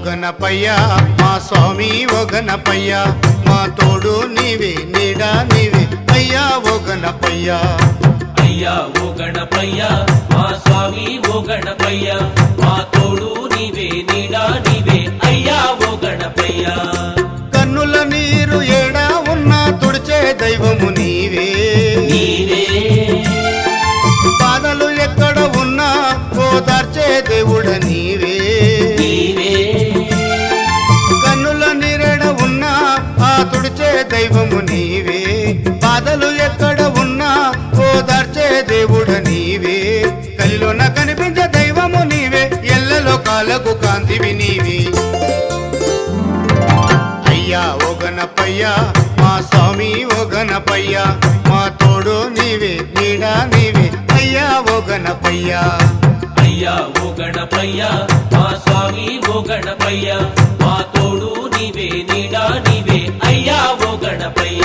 గణపయ్య మా స్వామి ఓ గణపయ్య మా తోడు నీవే నీడా నీవే అయ్యా ఓ గణపయ్య అయ్యా ఓ గణపయ్య మా స్వామి ఓ గణపయ్య మా తోడు నీవే నీడా నీవే అయ్యా ఓ గణపయ్య కన్నుల నీరు ఏడా ఉన్నా తుడిచే దైవము నీవే నీవే బాధలు ఎక్కడ ఉన్నా ఓదార్చే దేవుడ నీవే నీవే కన్నుల నీరెడ ఉన్నా ఆ తుడిచే దైవము నీవే బాధలు ఎక్కడ ఉన్నా ఓదార్చే దేవుడ నీవే కలిలోన కనిపించే దైవము నీవే ఎల్లలో కాలకు కాంతివి నీవే అయ్యా ఓ గణపయ్య మా స్వామి ఓ గణపయ్య మా తోడు నీవే నీడా నీవే అయ్యా ఓ గణపయ్య అయ్యా ఓ గణపయ్య మా స్వామి ఓ గణపయ్య మా తోడు నీవే నీడా నీవే అయ్యా ఓ గణపయ్య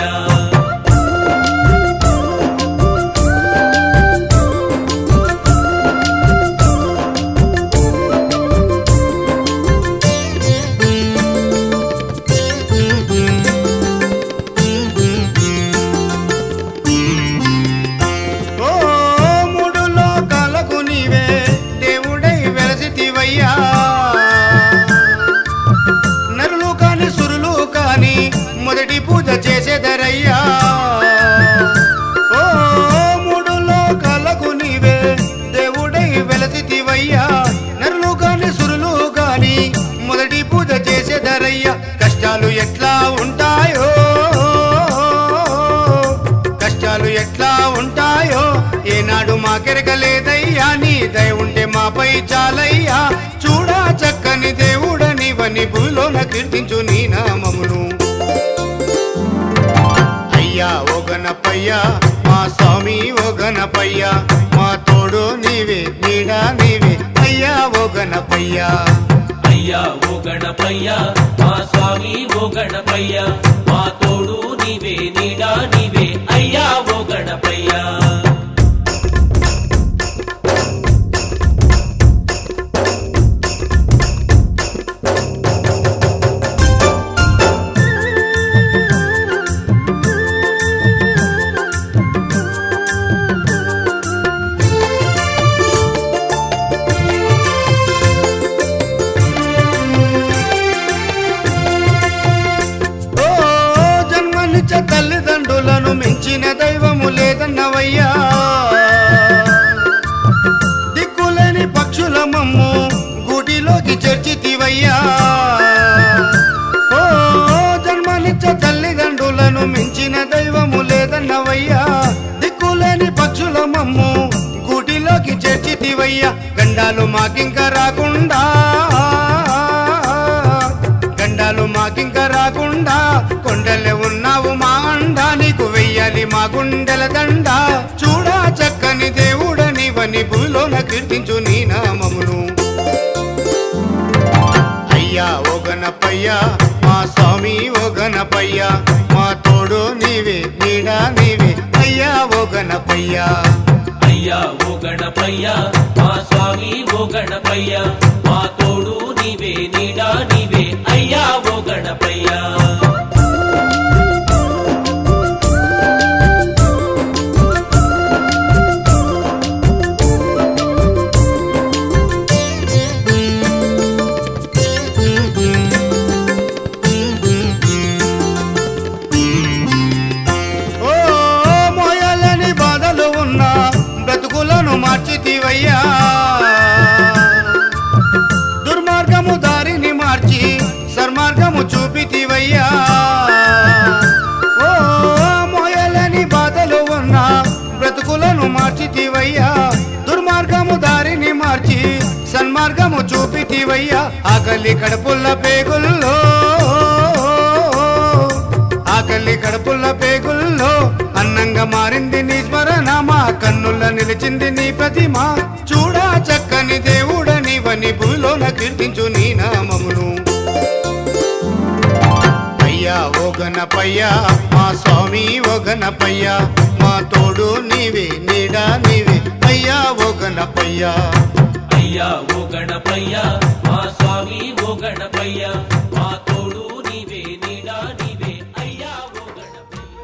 నరులు కాని సురులు కాని మొదటి పూజ చేసేదరయ్యా ఓ మూడు లోకాలకు నీవే దేవుడై వెలసితివయ్యా నరులు కాని సురులు కాని మొదటి పూజ చేసేదరయ్యా కష్టాలు ఎట్లా ఉంటాయో కష్టాలు ఎట్లా ఉంటాయో ఏనాడు మాకెరగలేదయ్యా నీ దయ ఉంటే మాపై చాలయ్యా చూడా చక్కని దేవుడనివని భూలోన కీర్తించు నీ నామమును అయ్యా ఓ గణపయ్య మా స్వామి ఓ గణపయ్య మా తోడు నీవే నీడా నీవే అయ్యా ఓ గణపయ్య అయ్యా ఓ గణపయ్య మా స్వామి ఓ గణపయ్య మా తోడు నీవే నీడా నీవే అయ్యా ఓ గణపయ్య తల్లిదండ్రులను మించిన దైవము లేదన్నవయ్యా దిక్కులేని పక్షుల మమ్ము గుడిలోకి చేర్చితివయ్యా ఓ జన్మనిచ్చ తల్లిదండ్రులను మించిన దైవము లేదన్నవయ్యా దిక్కులేని పక్షుల మమ్ము గుడిలోకి చేర్చితివయ్యా గండాలు మాకింక రాకుండా గండాలు మాకింక రాకుండా కొండలే ఉన్నావు మా అండా నీకు వెయ్యాలి మా గుండెల దండ చూడా చక్కని దేవుడనివని భూలోన కీర్తించు నీ నామమును అయ్యా ఓ గణపయ్య మా స్వామి ఓ గణపయ్య మా తోడు నీవే నీడా నీవే అయ్యా ఓ గణపయ్య అయ్యా ఓ గణపయ్య మా స్వామి ఓ గణపయ్య మా తోడు నీవే నీడా నీవే అయ్యా ఓ గణపయ్య మార్చితివయ్యా దుర్మార్గము దారిని మార్చి సన్మార్గము చూపితివయ్యా ఓ మోయలని బాధలు ఉన్న బ్రతుకులను మార్చితివయ్యా దుర్మార్గము దారిని మార్చి సన్మార్గము చూపితివయ్యా ఆకలి కడుపుల్ల పేగుల్లో ఆకలి కడుపుల్ల పేగుల్లో అన్నంగా మారింది నీ స్మరణ మా కన్నుల నిలిచింది నీ ప్రతిమ చూడా చక్కని దేవుడనివని భూలోన కీర్తించు నీ నామమును అయ్యా ఓ గణపయ్య మా స్వామి ఓ గణపయ్య మా తోడు నీవే నీడా నీవే అయ్యా ఓ గణపయ్య అయ్యా ఓ గణపయ్య మా స్వామి ఓ గణపయ్య మా తోడు నీవే నీడా నీవే అయ్యా ఓ గణపయ్య.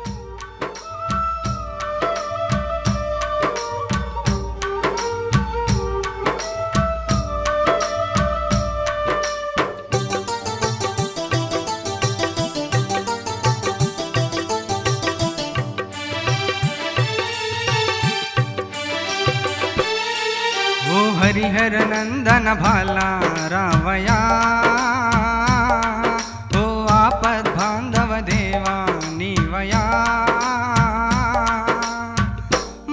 ఓ హరిహర నందన భాలా రావయా, ఓ ఆపద్ బాంధవ దేవా నీవయా,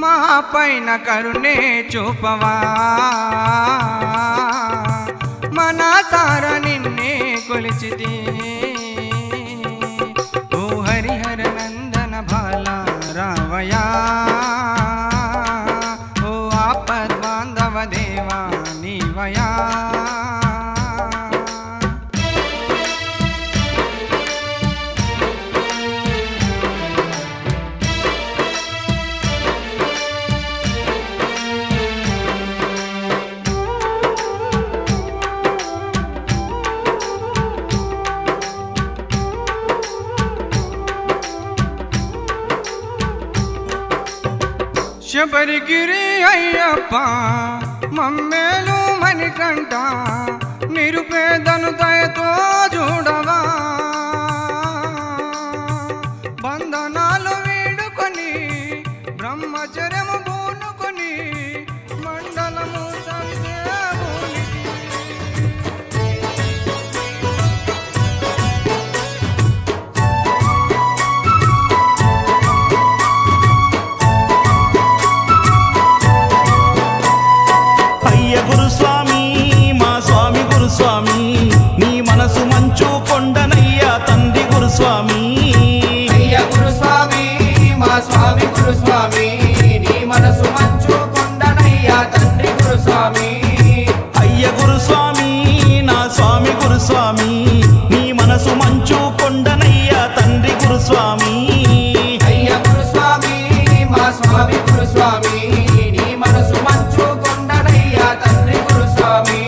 మా పైన కరుణే చూపవా, మనసార నిన్నే కొలిచితి. ఓ హరిహర నందన భాలా రావయా, ఓ ఆపద్ బాంధవ దేవా నీవయా. శబరిగిరి అయ్యప్ప మమ్మేలు మణికంఠ, నిరుపేదను దయతో చూడవా, బంధనాలు వీడుకొని బ్రహ్మచర్యము పూనుకొని మండలము సందేవునికి. గురుస్వామి మా స్వామి గురుస్వామి, నీ మనసు మంచు కొండనయ్యా తండ్రి గురుస్వామి. అయ్య గురుస్వామి మా స్వామి గురుస్వామి, నీ మనసు మంచు కొండనయ్యా తండ్రి గురుస్వామి. అయ్య గురుస్వామి నా స్వామి గురుస్వామి, నీ మనసు మంచు కొండనయ్యా తండ్రి గురుస్వామి. అయ్య గురుస్వామి మా స్వామి గురుస్వామి, నీ మనసు మంచు కొండనయ్యా తండ్రి గురుస్వామి.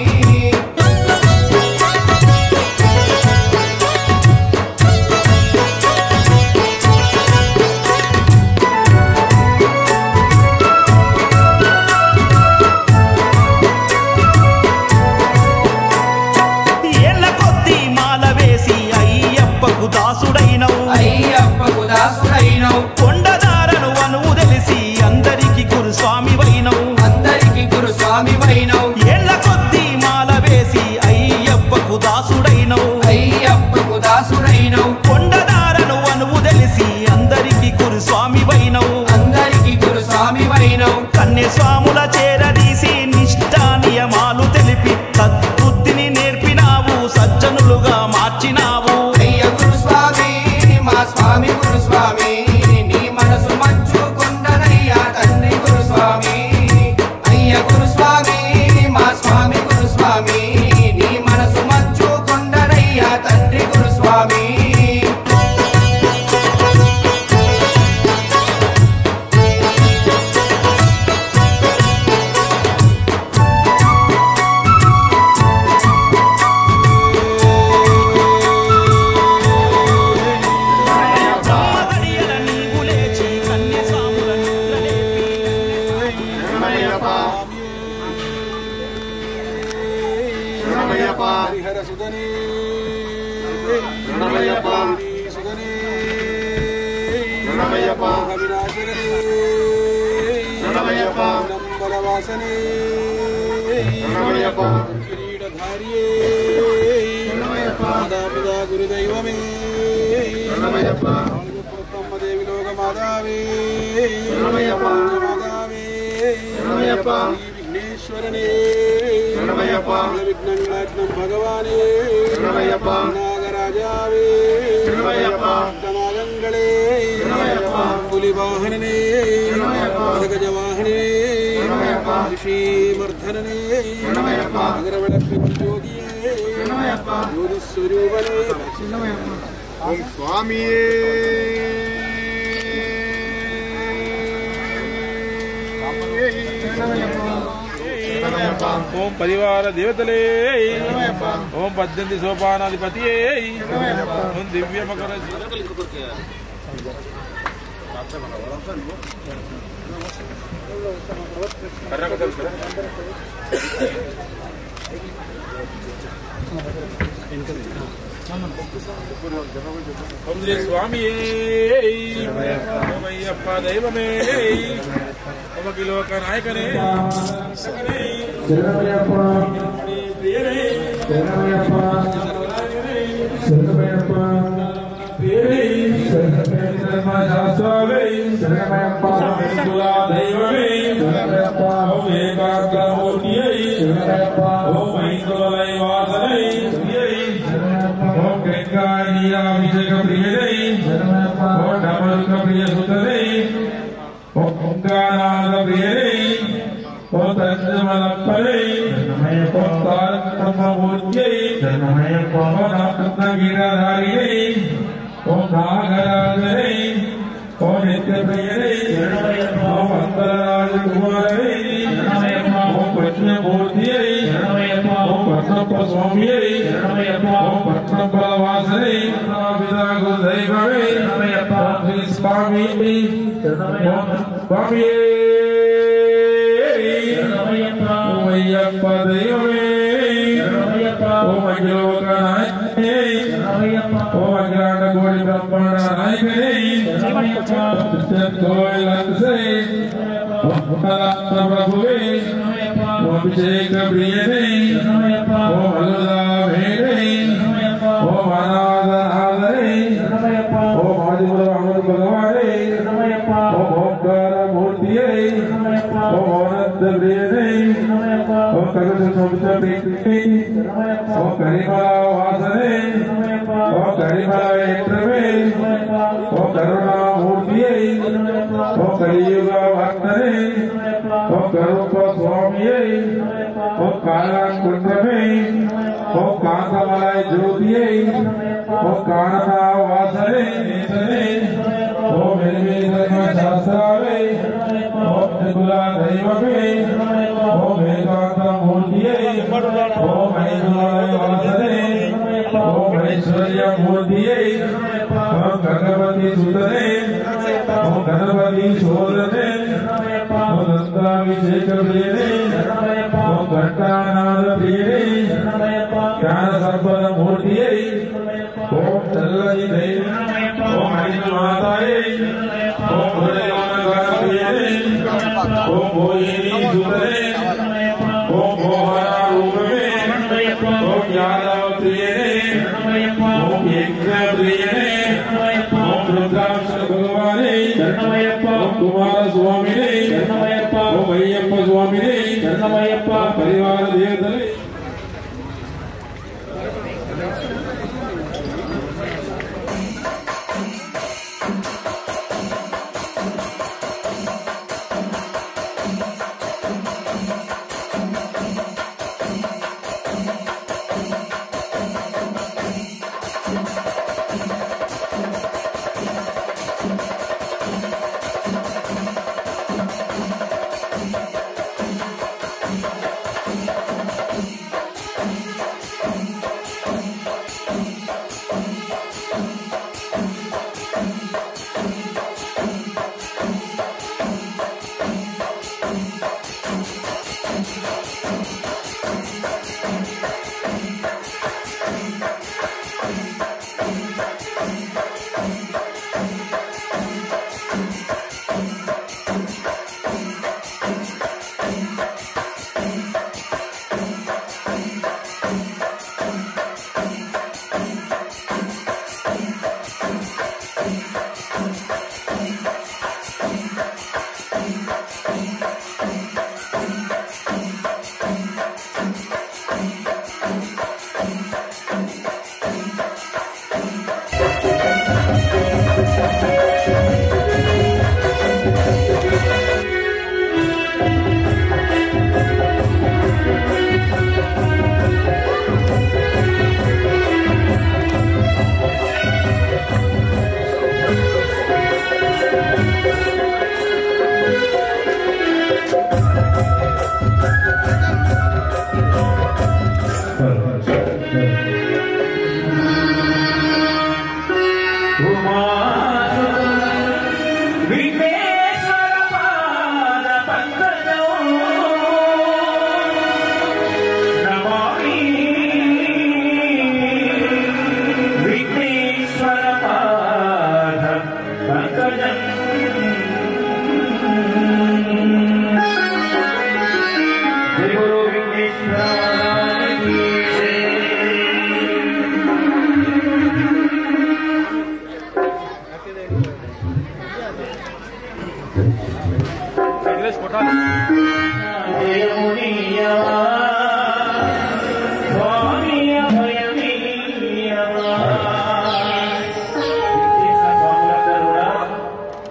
ఏళ్ళ కొద్దీ మాల వేసి అయ్యప్పకు దాసుడైనవు, అయ్యప్పకు దాసుడైనవు, కొండదారను అనువు తెలిసి అందరికి గురుస్వామి వైనవు, అందరికి గురుస్వామి వైనవు. ఏళ్ళ కొద్దీ మాల వేసి అయ్యప్పకు దాసుడైనవు, అయ్యప్పకు దాసుడైనవు, కొండదారను అనువు తెలిసి అందరికి గురుస్వామి వైనవు, అందరికి గురుస్వామి వైనవు. కన్యస్వాముల చేరదీసి నిష్ఠా నియమాలు తెలిపి సద్బుద్ధిని నేర్పినావు, సజ్జనులుగా మార్చినావు. అయ్య గురుస్వామి మా స్వామి గురుస్వామి, నీ మనసు మంచు కొండనయ్యా తండ్రి గురుస్వామి. అయ్య గురుస్వామి మా స్వామి గురుస్వామి, నీ మనసు మంచు కొండనయ్యా తండ్రి గురుస్వామి. గడియల నీవు లేచి కన్యస్వాముల నిద్రలేపి హరిహర సుధనే సుధనే వినాశనే నంబరవాసనే కిరీటధారియే మాదాపితా గురుదైవమే బ్రహ్మదేవి లోకమాదావే మాదావే విఘ్నేశ్వరనే విఘ్నం భగవానే నాగరాజావే నాగంగళే పులివాహననే గజవాహనే ఋషిమర్ధననే అగరవిళక్కు జ్యోతియే జ్యోతిస్వరూపనే స్వామియే ఓం పరివార దేవతలే ఓం 18 సోపానాధిపతి ఓం దివ్య మకర ఓం శ్రీ స్వామి ఓం అయ్యప్ప దైవమే ఓం అఖిలోక నాయకనే అభిషేక ప్రియనే ఓ అలుదా మేడే ఓ అనాథనాథనే ఓ మాదిముల అమరు భగవానే ఓ ఓంకార మూర్తియే ఓ అనంత ప్రియనే ఓ కరుణ సంత ప్రియనే ఓ కరిమల వాసనే ఓ కరిమల ఏత్రమే ఓ కరుణా మూర్తియే ఓ కలియుగ వర్తనే ఓ కరూప స్వామియే ఓ కాళకుండమే ఓ కాంతమలయ జ్యోతియే ఓ కానన వాసనే ఓ మెరిమేధర్మ శాస్త్రావే ఓ త్రిపుల దైవమే ఓ వేదాంత మూర్తియే ఓ మహిమలయ వాసనే ఓ ఐశ్వర్య మూర్తియే ఓ గణపతి సుతనే ఓ గణపతి శోధనే ఓ దంతాభిషేక ప్రియనే ఓ ఘంటానాద ప్రియనే జ్ఞాన సంపద మూర్తియే ఓం చల్లది దైవమే ఓం హరిత మాతాయే ఓం భుజగమన ప్రియనే ఓం భోగిని సుతనే ఓం మోహన రూపమే ఓం యాదవ ప్రియనే ఓం యజ్ఞ ప్రియనే ఓం రుద్రాక్ష భగవానే ఓం కుమార స్వామినే ఓం అయ్యప్ప స్వామినే పరివార దేవతలే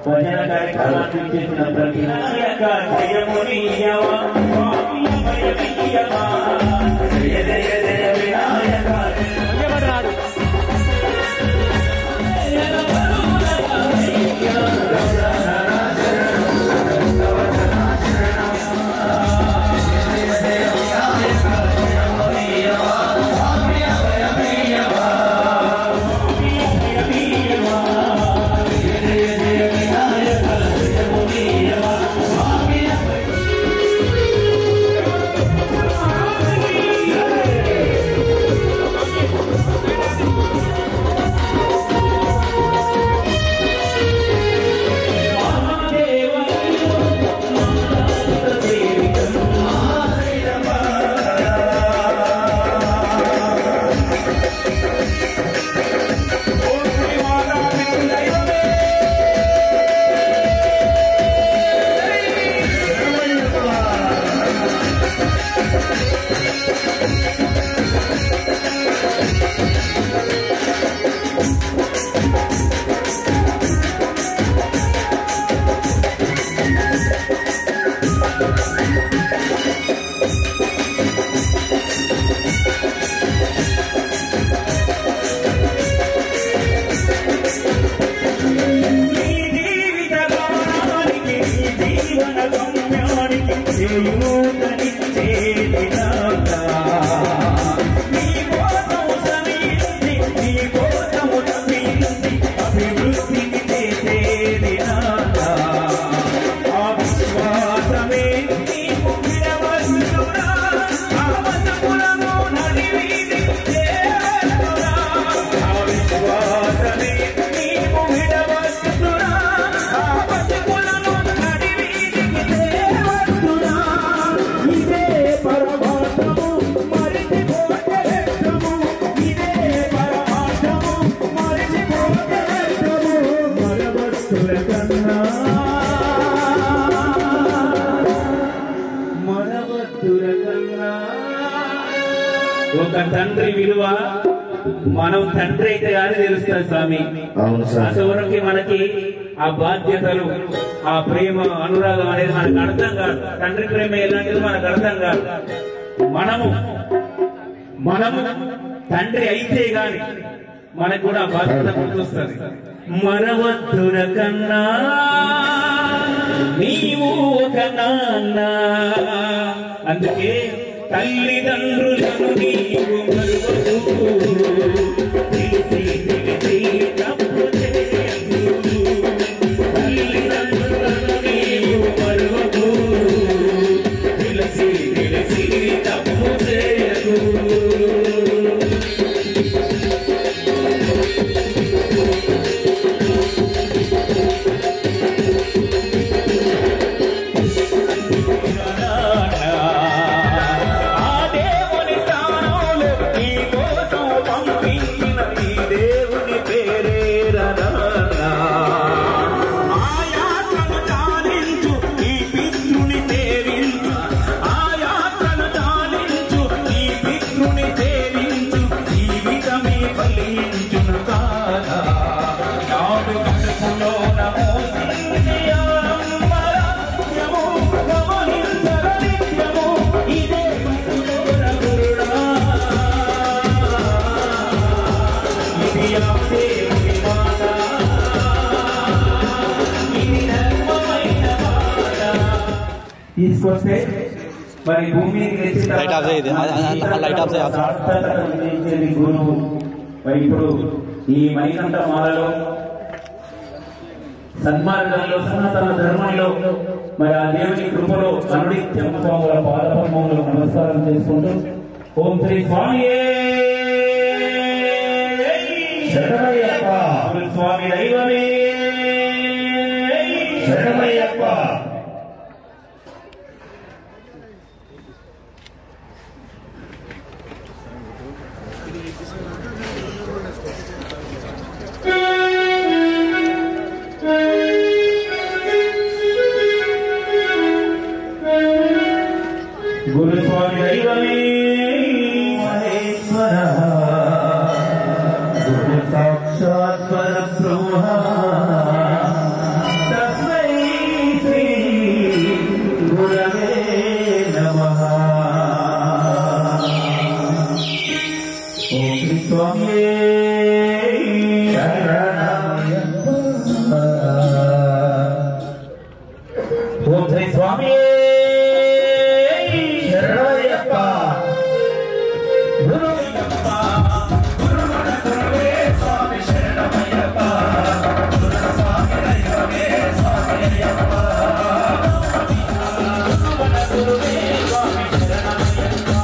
భజన కార్యక్రమాన్ని చేసిన ప్రతి నాయక జయమునియవా స్వామి అభయమియ్యవా జయ జయ జయ వినాయక జయమన్నాడు ఒక తండ్రి విలువ మనం తండ్రి అయితే కానీ తెలుస్తుంది స్వామి. అంతవరకు మనకి ఆ బాధ్యతలు, ఆ ప్రేమ, అనురాగం అనేది మనకు అర్థం కాదు. తండ్రి ప్రేమ ఎలాంటిది మనకు అర్థం కాదు. మనము తండ్రి అయితే గాని మనకు కూడా ఆ బాధ్యత గుర్తొస్తుంది. మనవద్దుర కన్నా నీవు ఒక నాన్న, అందుకే తల్లిదండ్రులను నీవు మరువకు, తెలిసి తెలిసి తప్పు చేయకు. తల్లిదండ్రులను నీవు మరువకు, తెలిసి తెలిసి తప్పు చేయకు. తీసుకొస్తే మరి భూమి గురువు మరి ఇప్పుడు ఈ మణికంఠ మాలలో సన్మార్గంలో సనాతన ధర్మంలో మరి ఆ దేవుని కృపలో అనునిత్యం స్వాముల పాదపద్మములకు నమస్కారం చేసుకుంటూ ఓం శ్రీ స్వామియే శరణమయ్యప్ప, స్వామి దైవమే శరణమయ్యప్ప. గురుస్వామి దైవమే మహేశ్వర साक्षात् परब्रह्म तस्मै श्री गुरवे नमः। ओम श्री स्वामी शरणमयप्पा। ओम श्री स्वामी शरणमयप्पा। गुरुवयप्पा गुरुमण गुरुवे स्वामी शरणमयप्पा। गुरु स्वामी दैवमे स्वामी अय्यप्पा। गुरुमण गुरुवे स्वामी शरणमयप्पा।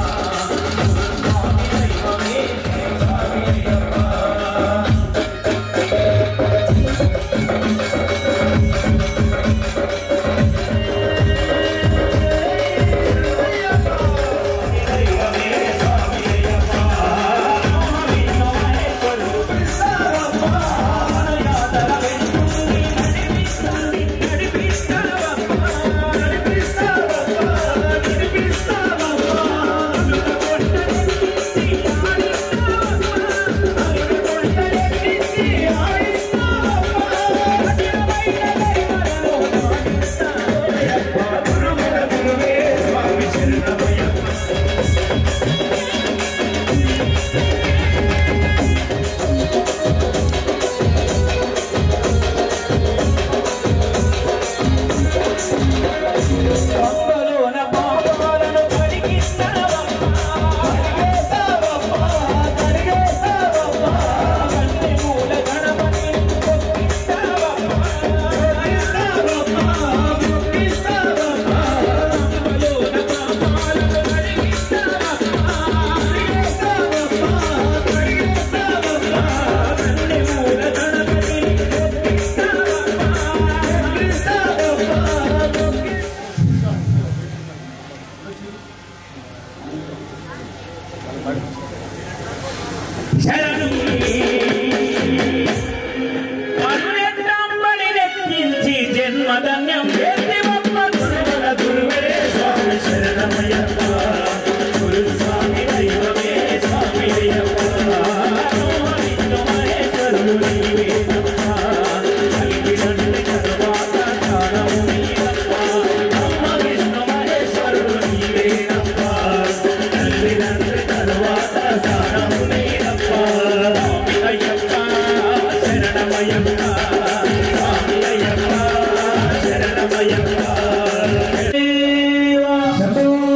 गुरु स्वामी दैवमे स्वामी अय्यप्पा। Shambho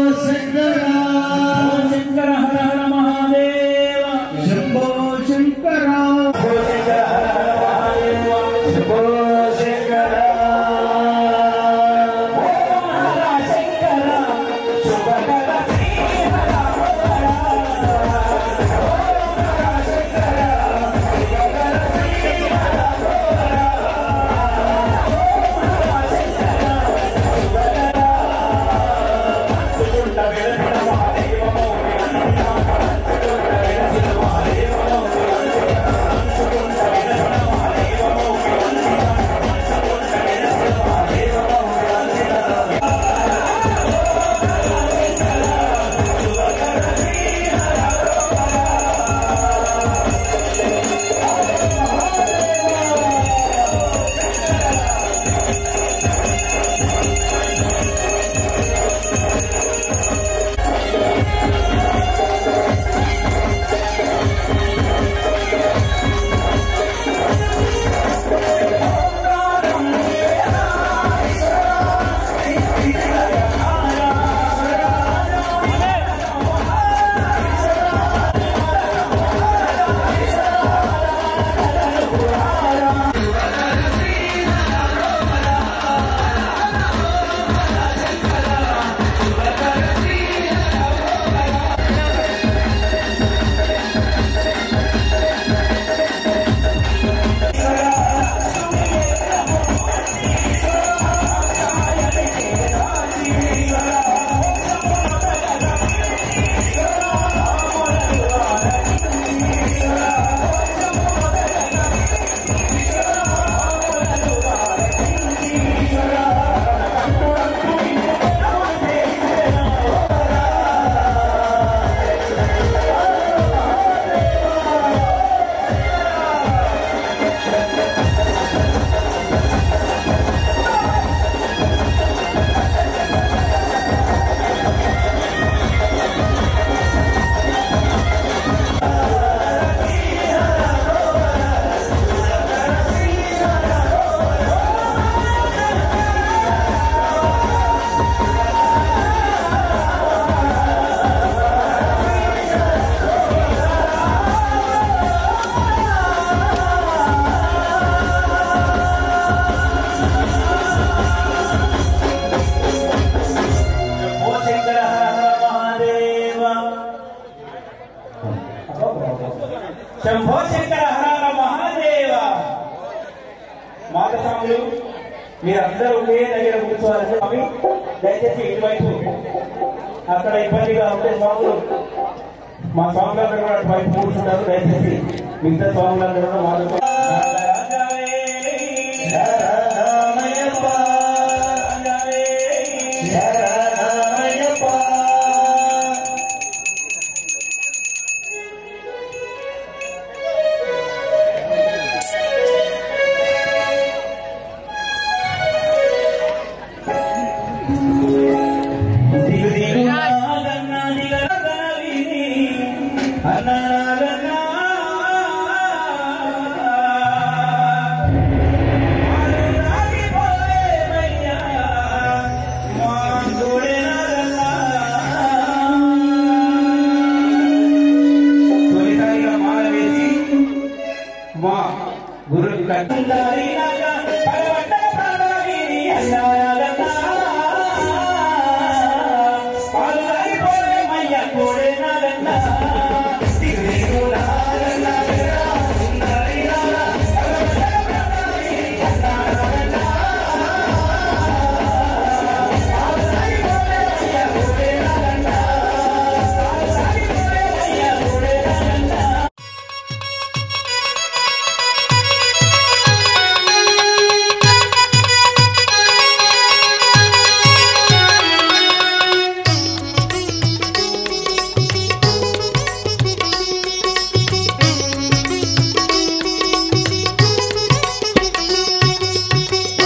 స్వాములు మీరందరూ ఒకే దగ్గర కూర్చోవాలని స్వామి దయచేసి ఇటువైపు అక్కడ ఇబ్బందిగా ఉంటే స్వాములు మా స్వాములందరూ కూడా అటువైపు కూర్చుంటారు. దయచేసి మిగతా స్వాములందరూ కూడా వాళ్ళతో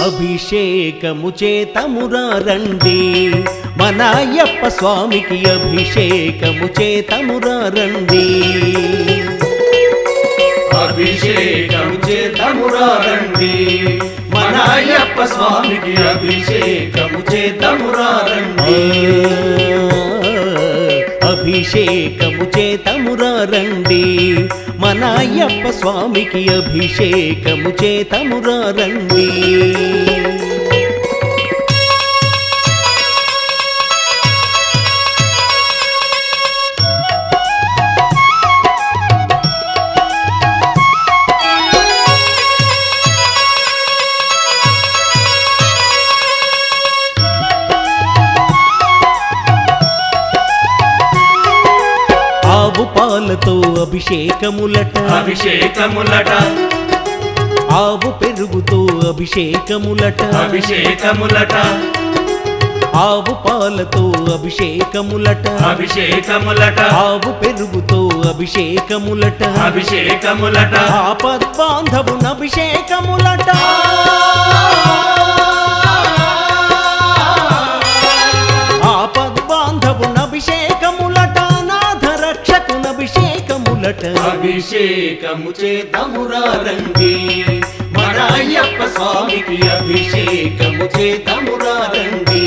అభిషేకము చేతమురా రండి మన అయ్యప్ప స్వామికి అభిషేకము చేతమురా రండి అభిషేకము చేతమురా రండి మన అయ్యప్ప స్వామికి అభిషేకము చేతమురా రండి అభిషేకము చేతమురా రండి మన అయ్యప్ప స్వామికి అభిషేకము చేతమురా రండి ఆవు పాలతో అభిషేకములట అభిషేకములట ఆవు పెరుగుతో అభిషేకములట అభిషేకములట ఆవు పాలతో అభిషేకములట అభిషేకములట ఆవు పెరుగుతో అభిషేకములట అభిషేకములట ఆపద్బాంధవున అభిషేకములట ఆపద్బాంధవున అభిషేకములట నాథ రక్షకున అభిషేకములట అభిషేకము చేతమురా రండి మన అయ్యప్ప స్వామికి అభిషేకము చేతమురా రండి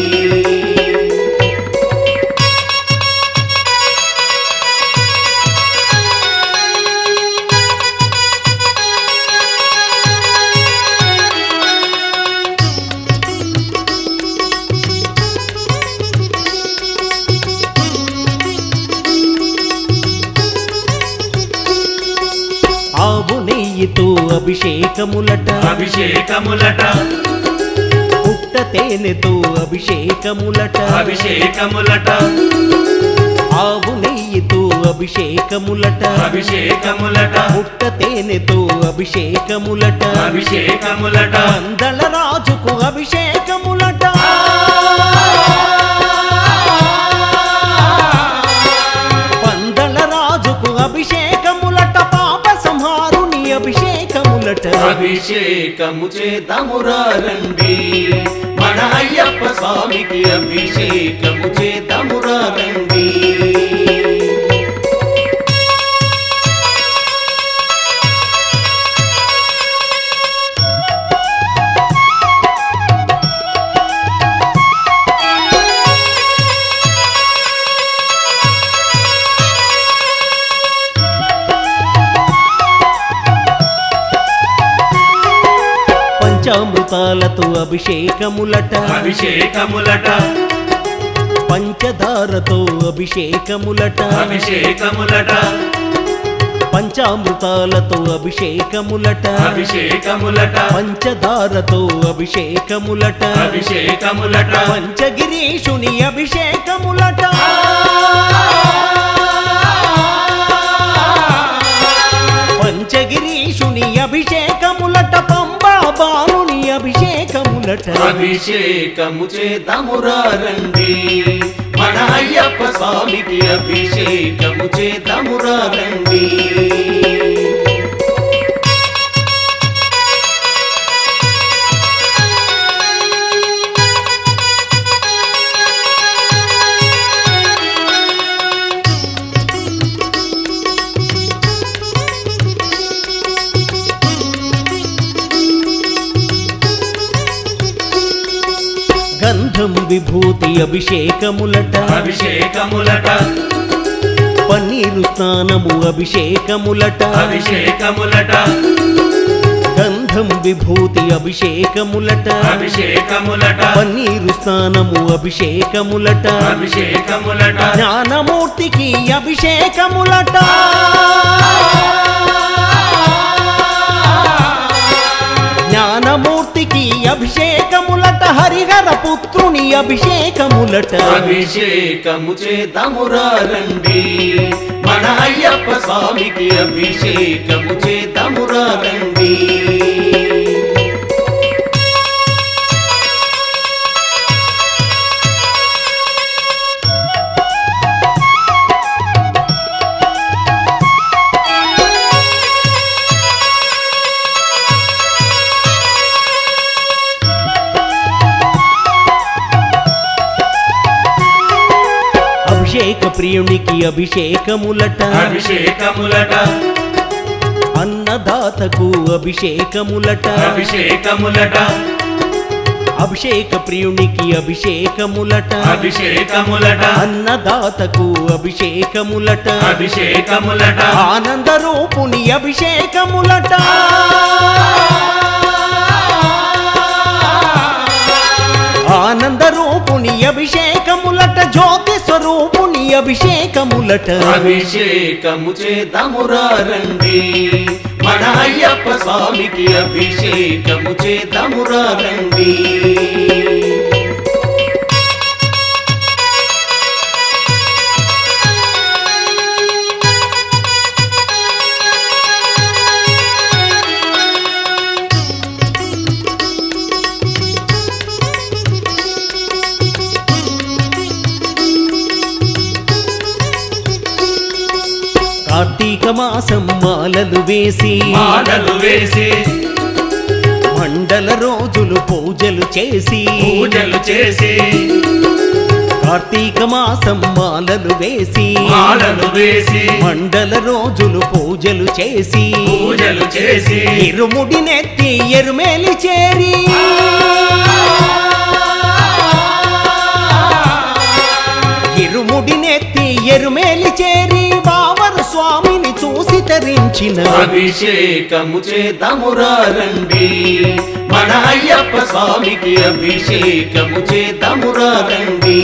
ఆవు నెయ్యితో అభిషేకములట అభిషేకములట పుట్ట తేనెతో అభిషేకములట అభిషేకములట ఆవు నెయ్యితో అభిషేకములట అభిషేకములట పుట్ట తేనెతో అభిషేకములట అభిషేకములట అందల రాజుకు అభిషేకములట పందల రాజుకు అభిషేకములట పాప సంహారుని అభిషేకములట అభిషేకము చేతమురా రండి మన అయ్యప్ప స్వామికి అభిషేకము చేతమురా రండి పంచామృతాలతో అభిషేకములట అభిషేకములట పంచదారతో అభిషేకములట అభిషేకములట పంచామృతాలతో అభిషేకములట అభిషేకములట పంచదారతో అభిషేకములట అభిషేకములట పంచగిరీషుని అభిషేకములట పంచగిరీషుని అభిషేకములట పంబా బాలుని అభిషేకములట అభిషేకము చేద్దామురా రండి మన అయ్యప్ప స్వామికి అభిషేకము చేద్దామురా రండి గంధం విభూతి అభిషేకములట అభిషేకములట పన్నీరు స్నానము అభిషేకములట అభిషేకములట గంధం విభూతి అభిషేకములట అభిషేకములట పన్నీరు స్నానము అభిషేకములట అభిషేకములట జ్ఞానమూర్తికి అభిషేకములట జ్ఞానమూర్తికి అభిషేకములట హరిహర పుత్రుని అభిషేకములట అభిషేకము చేద్దామురా రండి మన అయ్యప్ప స్వామికి అభిషేకము చేద్దామురా రండి అభిషేక ప్రియునికి అభిషేకములట అభిషేకములట అన్నదాతకు అభిషేకములట అభిషేకములట అభిషేక ప్రియునికి అభిషేకములట అభిషేకములట అన్నదాతకు అభిషేకములట అభిషేకములట ఆనంద రూపుని అభిషేకములట ఆనంద రూపుని అభిషేకములట జ్యోతి స్వరూపుని అభిషేకములట అభిషేకము చేద్దామురా రండి మన అయ్యప్ప స్వామికి అభిషేకము చేద్దామురా రండి కార్తీక మాసం మాలలు వేసి మాలలు వేసి మండల రోజులు పూజలు చేసి పూజలు చేసి కార్తీక మాసం మాలలు వేసి మాలలు వేసి మండల రోజులు పూజలు చేసి పూజలు చేసి ఇరుముడి నెత్తి ఎరుమేలి చేరి ఇరుముడి నెత్తి ఎరుమేలి చేరి బావరు స్వామిని చూసి తరించిన అభిషేకము చేద్దామురా రండి మన అయ్యప్ప స్వామికి అభిషేకము చేద్దామురా రండి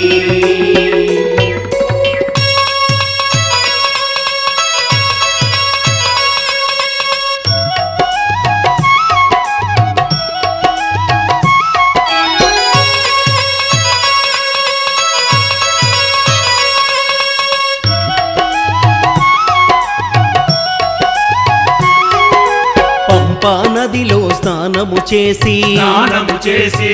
పంపా నదిలో స్నానము చేసి స్నానము చేసి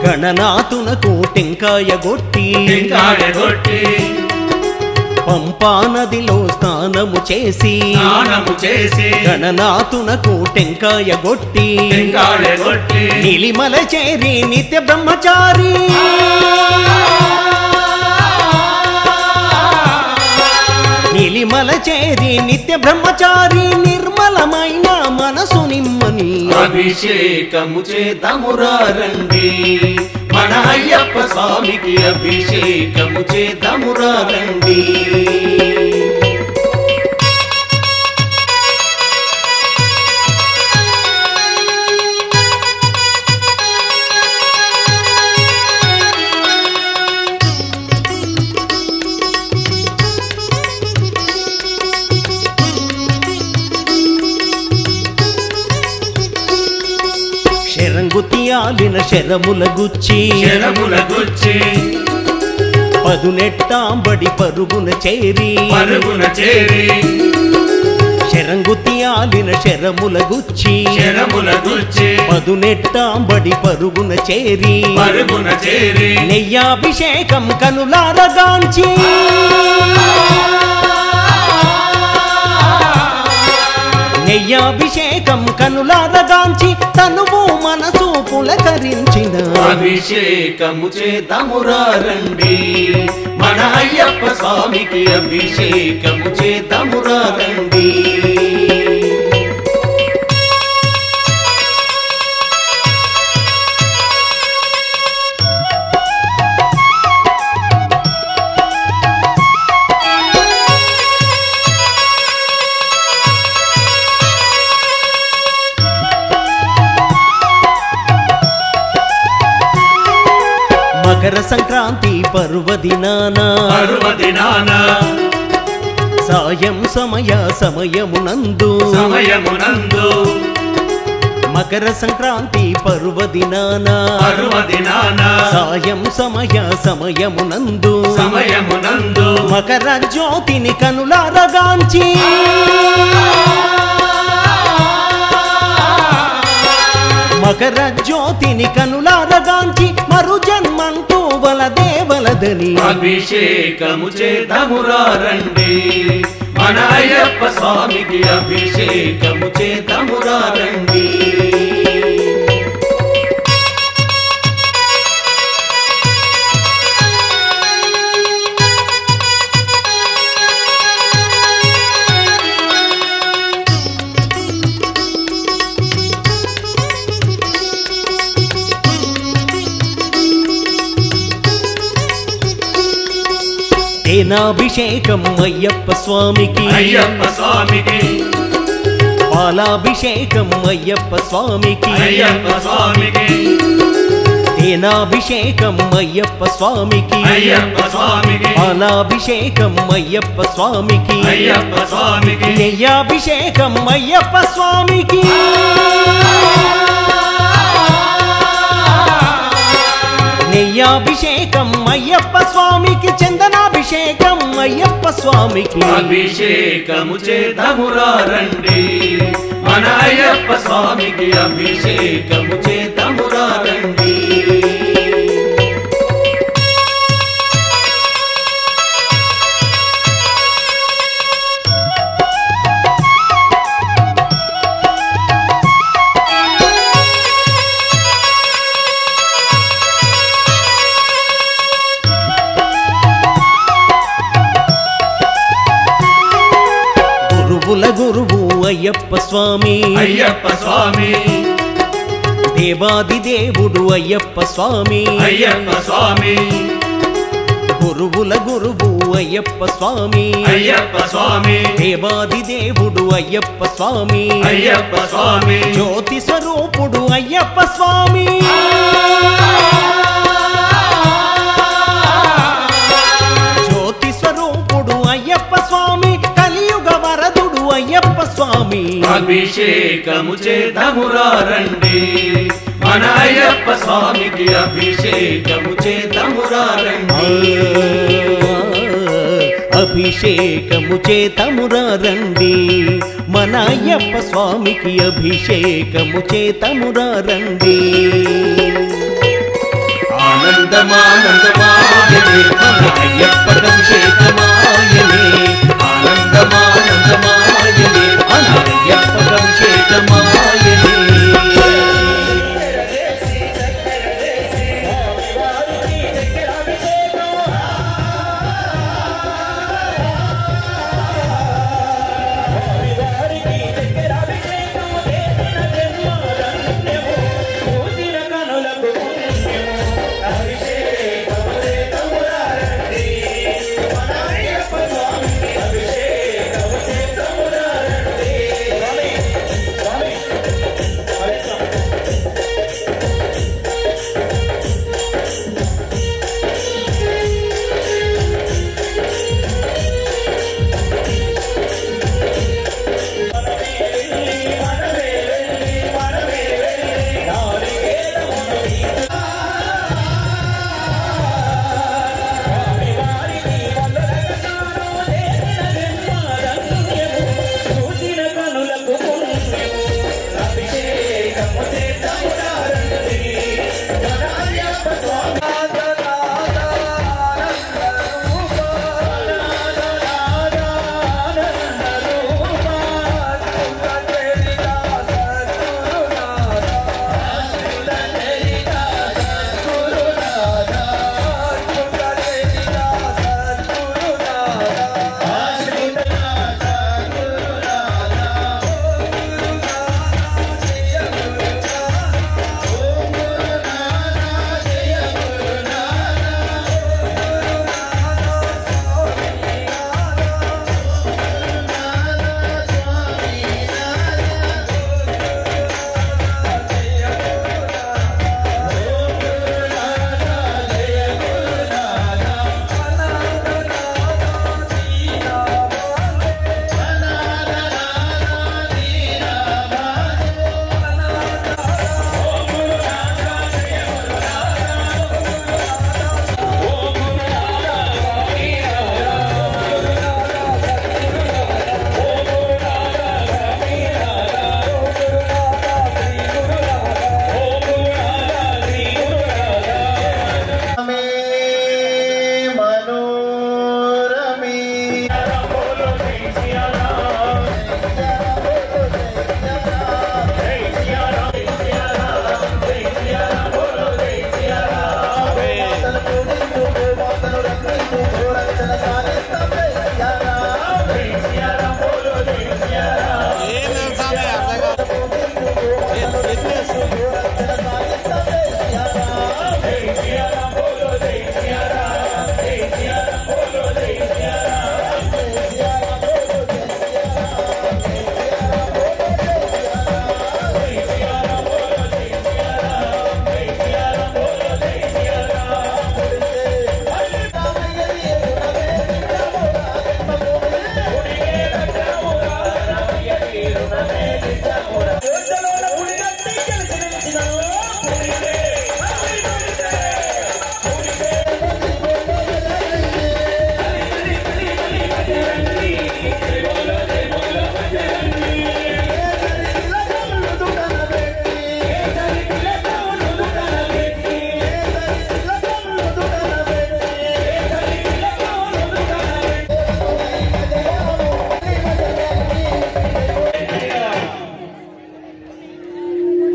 గణనాథునకు టెంకాయ గొట్టి టెంకాయ కొట్టి పంపా నదిలో స్నానము చేసి స్నానము చేసి గణనాథునకు టెంకాయ గొట్టి టెంకాయ కొట్టి నీలిమల చేరి నిత్య బ్రహ్మచారి నీలిమల చేరి నిత్య బ్రహ్మచారి నిర్మలమైన మనసు నిమ్మని అభిషేకము చేద్దామురా రండి మన అయ్యప్ప స్వామికి అభిషేకము చేద్దామురా రండి శరంగుతియాలిన శరముల గుచ్చి శరముల గుచ్చి పదునెట్టాంబడి పరుగున చేరి పరుగున చేరి శరంగుతియాలిన శరముల గుచ్చి శరముల గుచ్చి పదునెట్టాంబడి పరుగున చేరి పరుగున చేరి నెయ్యాభిషేకం కనులారగాంచి నెయ్యాభిషేకం కనులారగాంచి తనువు మనసు పులకరించిన అభిషేకము చేద్దామురా రండి మన అయ్యప్ప స్వామికి అభిషేకము చేద్దామురా రండి మకర సంక్రాంతి పర్వదినాన సాయం సమయమునందు మకర సంక్రాంతి పర్వదినాన సాయం సమయమునందు మకర జ్యోతిని కనులారగాంచి మకర జ్యోతిని కనులారగాంచి మరు జన్మంటూ వలదేవలదని అభిషేకము చేద్దామురా రండి మన అయ్యప్ప స్వామికి అభిషేకము చేద్దామురా రండి తేనాభిషేకం అయ్యప్ప స్వామికి పాలాభిషేకం అయ్యప్ప స్వామికి తేనాభిషేకం అయ్యప్ప స్వామికి పాలాభిషేకం అయ్యప్ప స్వామికి నెయ్యాభిషేకం అయ్యప్ప స్వామికి నెయ్యాభిషేకం అయ్యప్ప స్వామికి చందనాభిషేకం అయ్యప్ప స్వామికి అభిషేకము చేద్దామురా రండి మన అయ్యప్ప స్వామికి అభిషేకము చేద్దామురా రండి గురువు అయ్యప్ప స్వామి దేవాది దేవుడు అయ్యప్ప స్వామి గురువుల గురువు అయ్యప్ప స్వామి దేవాది దేవుడు అయ్యప్ప స్వామి జ్యోతి స్వరూపుడు అయ్యప్ప స్వామి జ్యోతి స్వరూపుడు అయ్యప్ప స్వామి కలియుగ వరదుడు అయ్యప్ప స్వామి అభిషేకము చేద్దామురా రండి మన అయ్యప్ప స్వామికి అభిషేకము చేద్దామురా రండి అభిషేకము చేతమురా రండి మన అయ్యప్ప స్వామికి అభిషేకము చేతమురా రండి ఆనందమానందమాయనే మన అయ్యప్పకి అభిషేకమాయనే ఆనందమానందమాయనే మన అయ్యప్పకి అభిషేకమాయనే అభిషేకము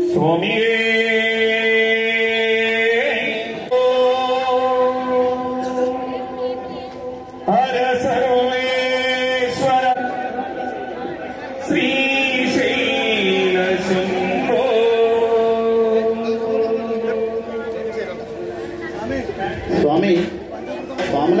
స్వామియే హర సర్వేశ్వర శ్రీశైల శంభో స్వామి స్వాముల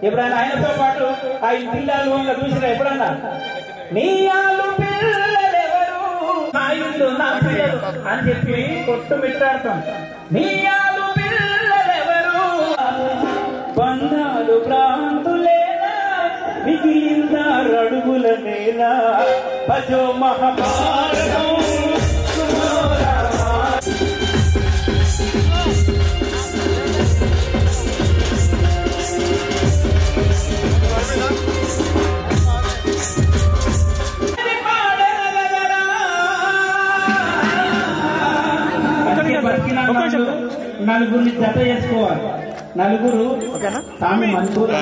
ఎప్పుడైనా ఆయనతో పాటు ఆ పిల్లలు చూసిన ఎప్పుడన్నా నీ ఆలు పిల్లలెవరు నా ఇల్లు నా పిల్లలు అని చెప్పి కొట్టు మిట్టాడుతాం. నీ ఆలు పిల్లలెవరు బంధాలు భ్రాంతులేనా మిగిలిందా అడుగుల నేల భజో మహాభారతం నలుగురిని జత చేసుకోవాలి. నలుగురు స్వామి మంచూరు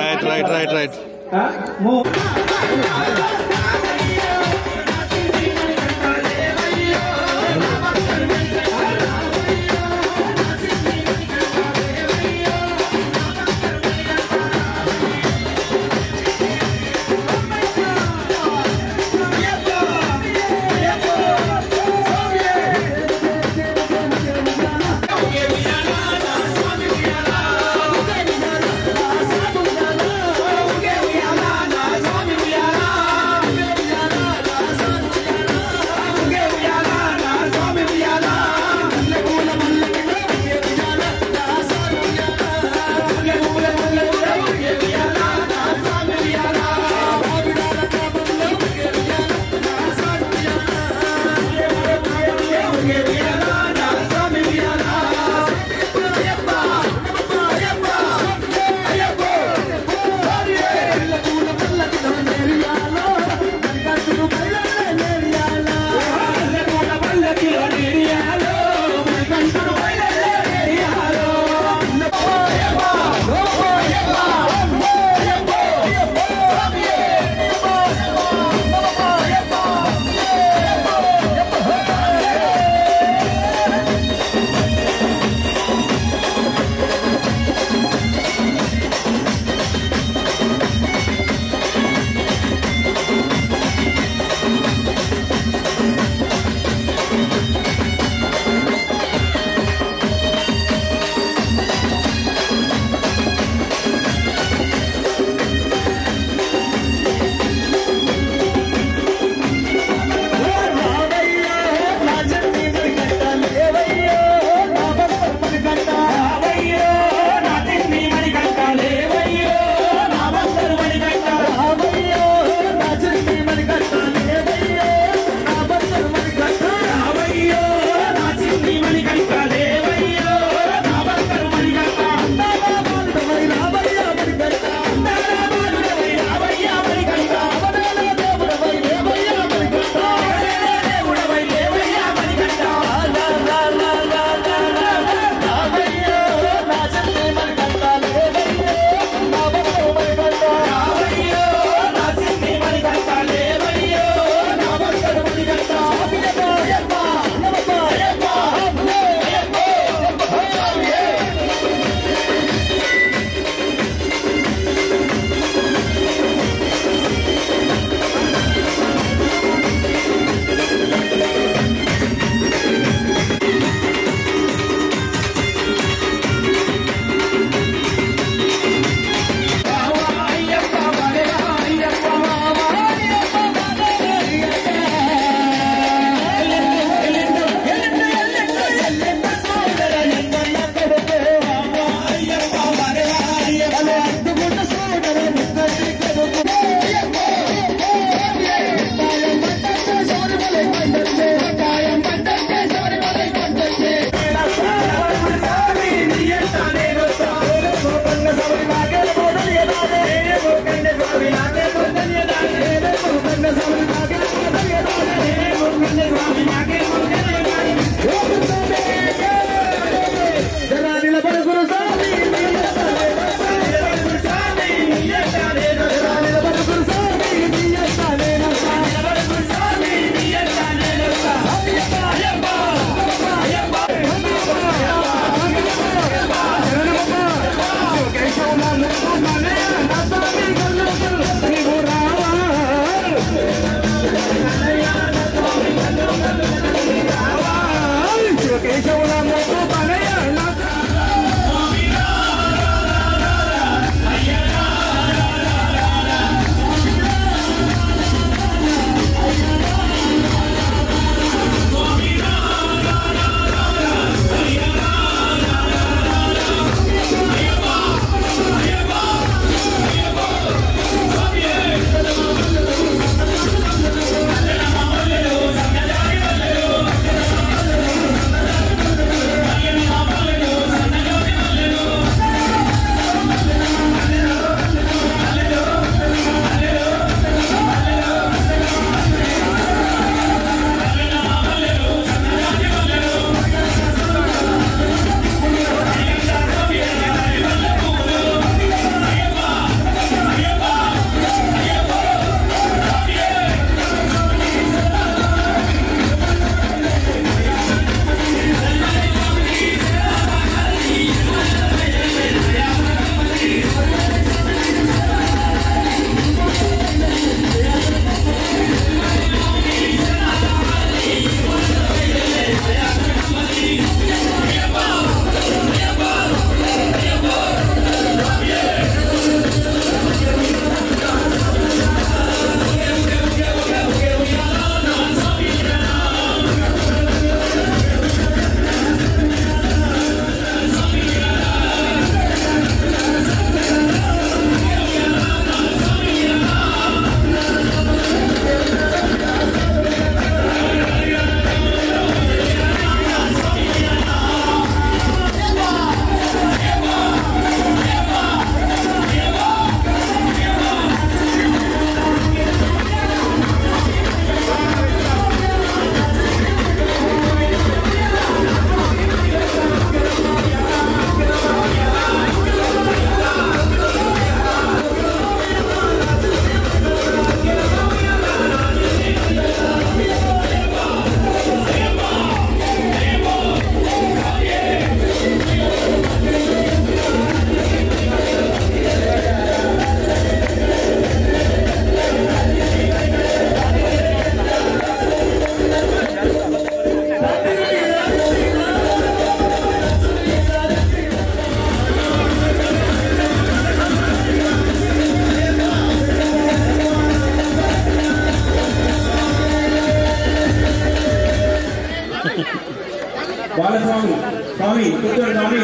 బాలస్వామి స్వామి కూర్చోండి స్వామి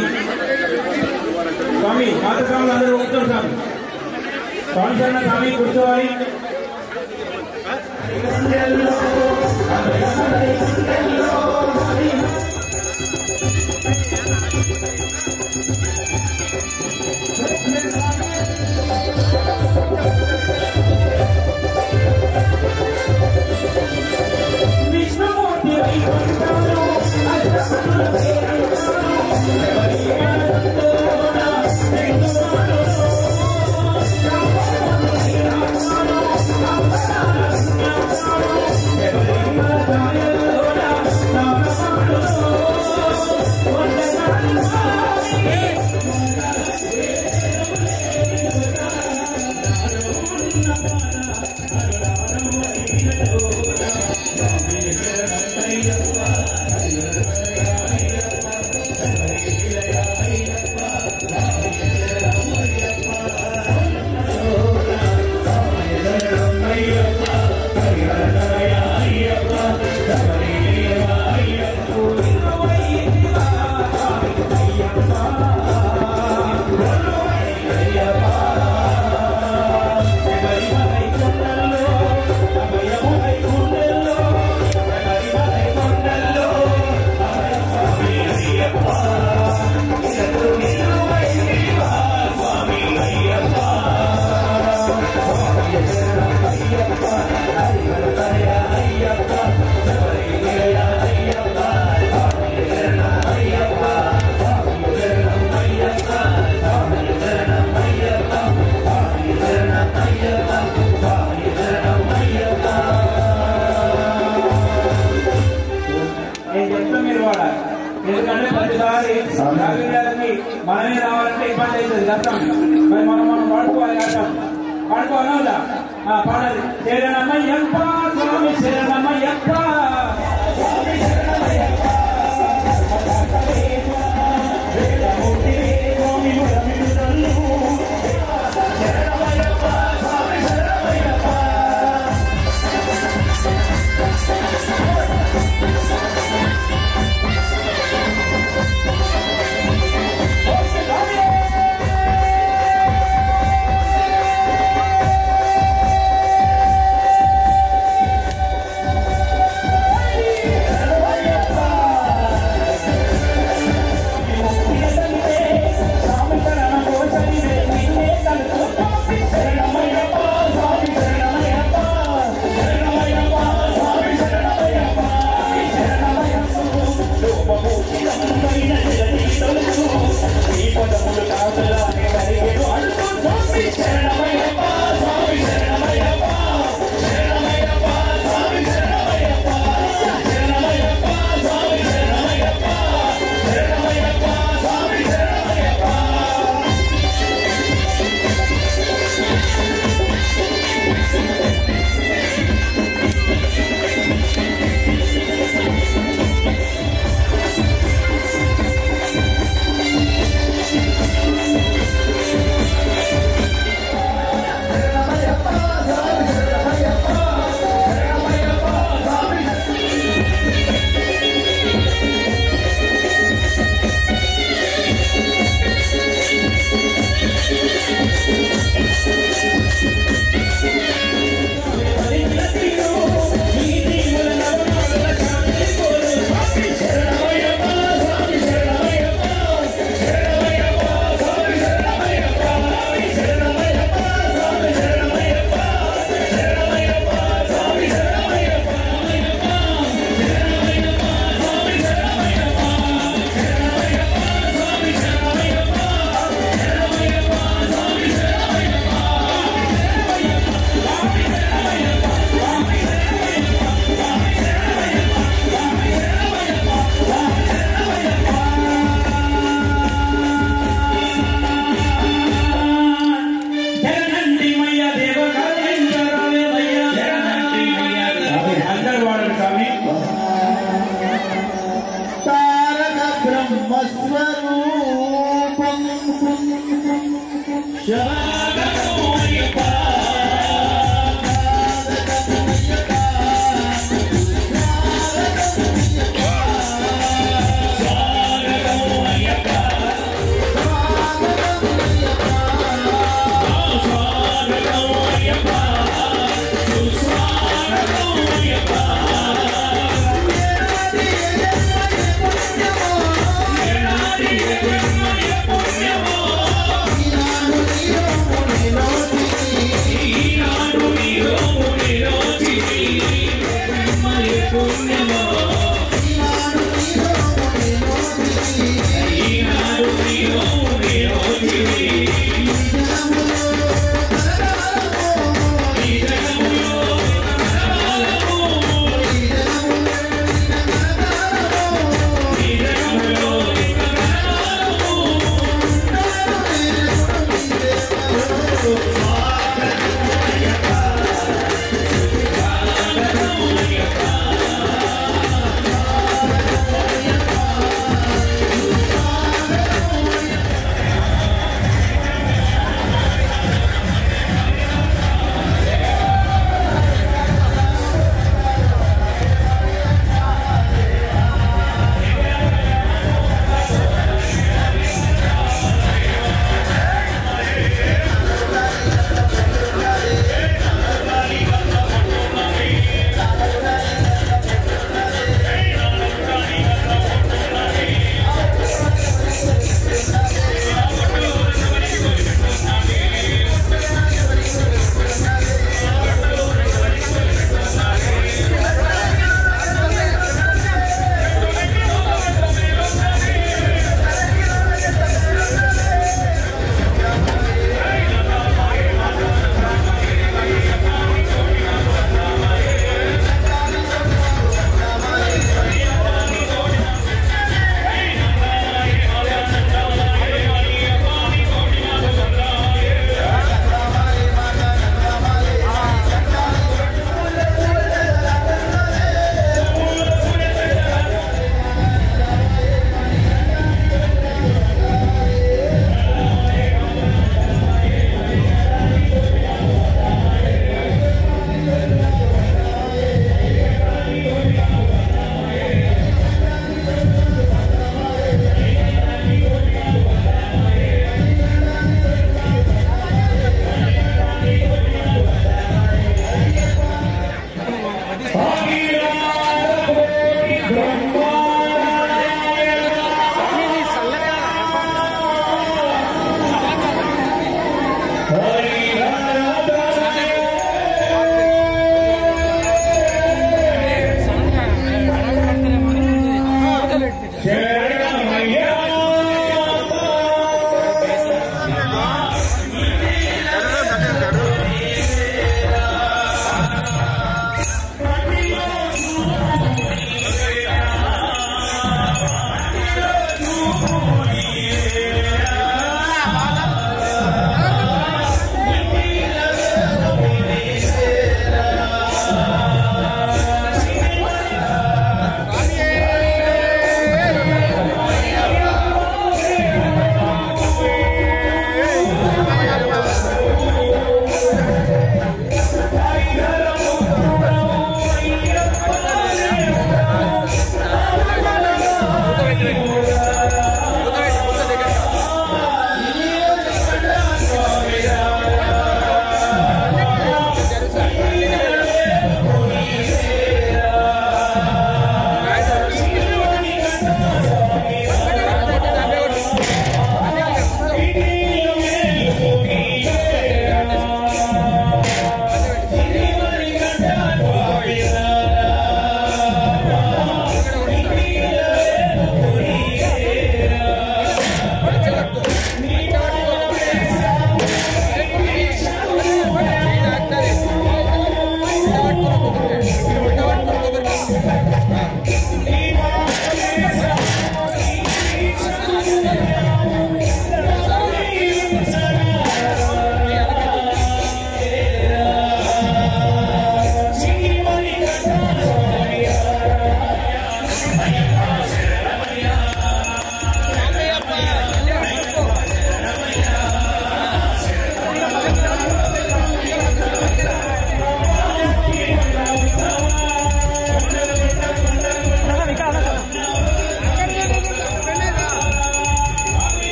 స్వామి మాతస్వాములు అందరూ కూర్చోండి స్వామి స్వామి శరణ స్వామి కూర్చోవాలి ఎందుకంటే ప్రతిసారి రాగేయాలని మనమే రావాలంటే ఇబ్బంది అవుతుంది కష్టం మరి మనం పాడుకోవాలి కష్టం పాడుకోవాలా పాడాలి శరణమయ్యప్ప స్వామి శరణమయ్యప్ప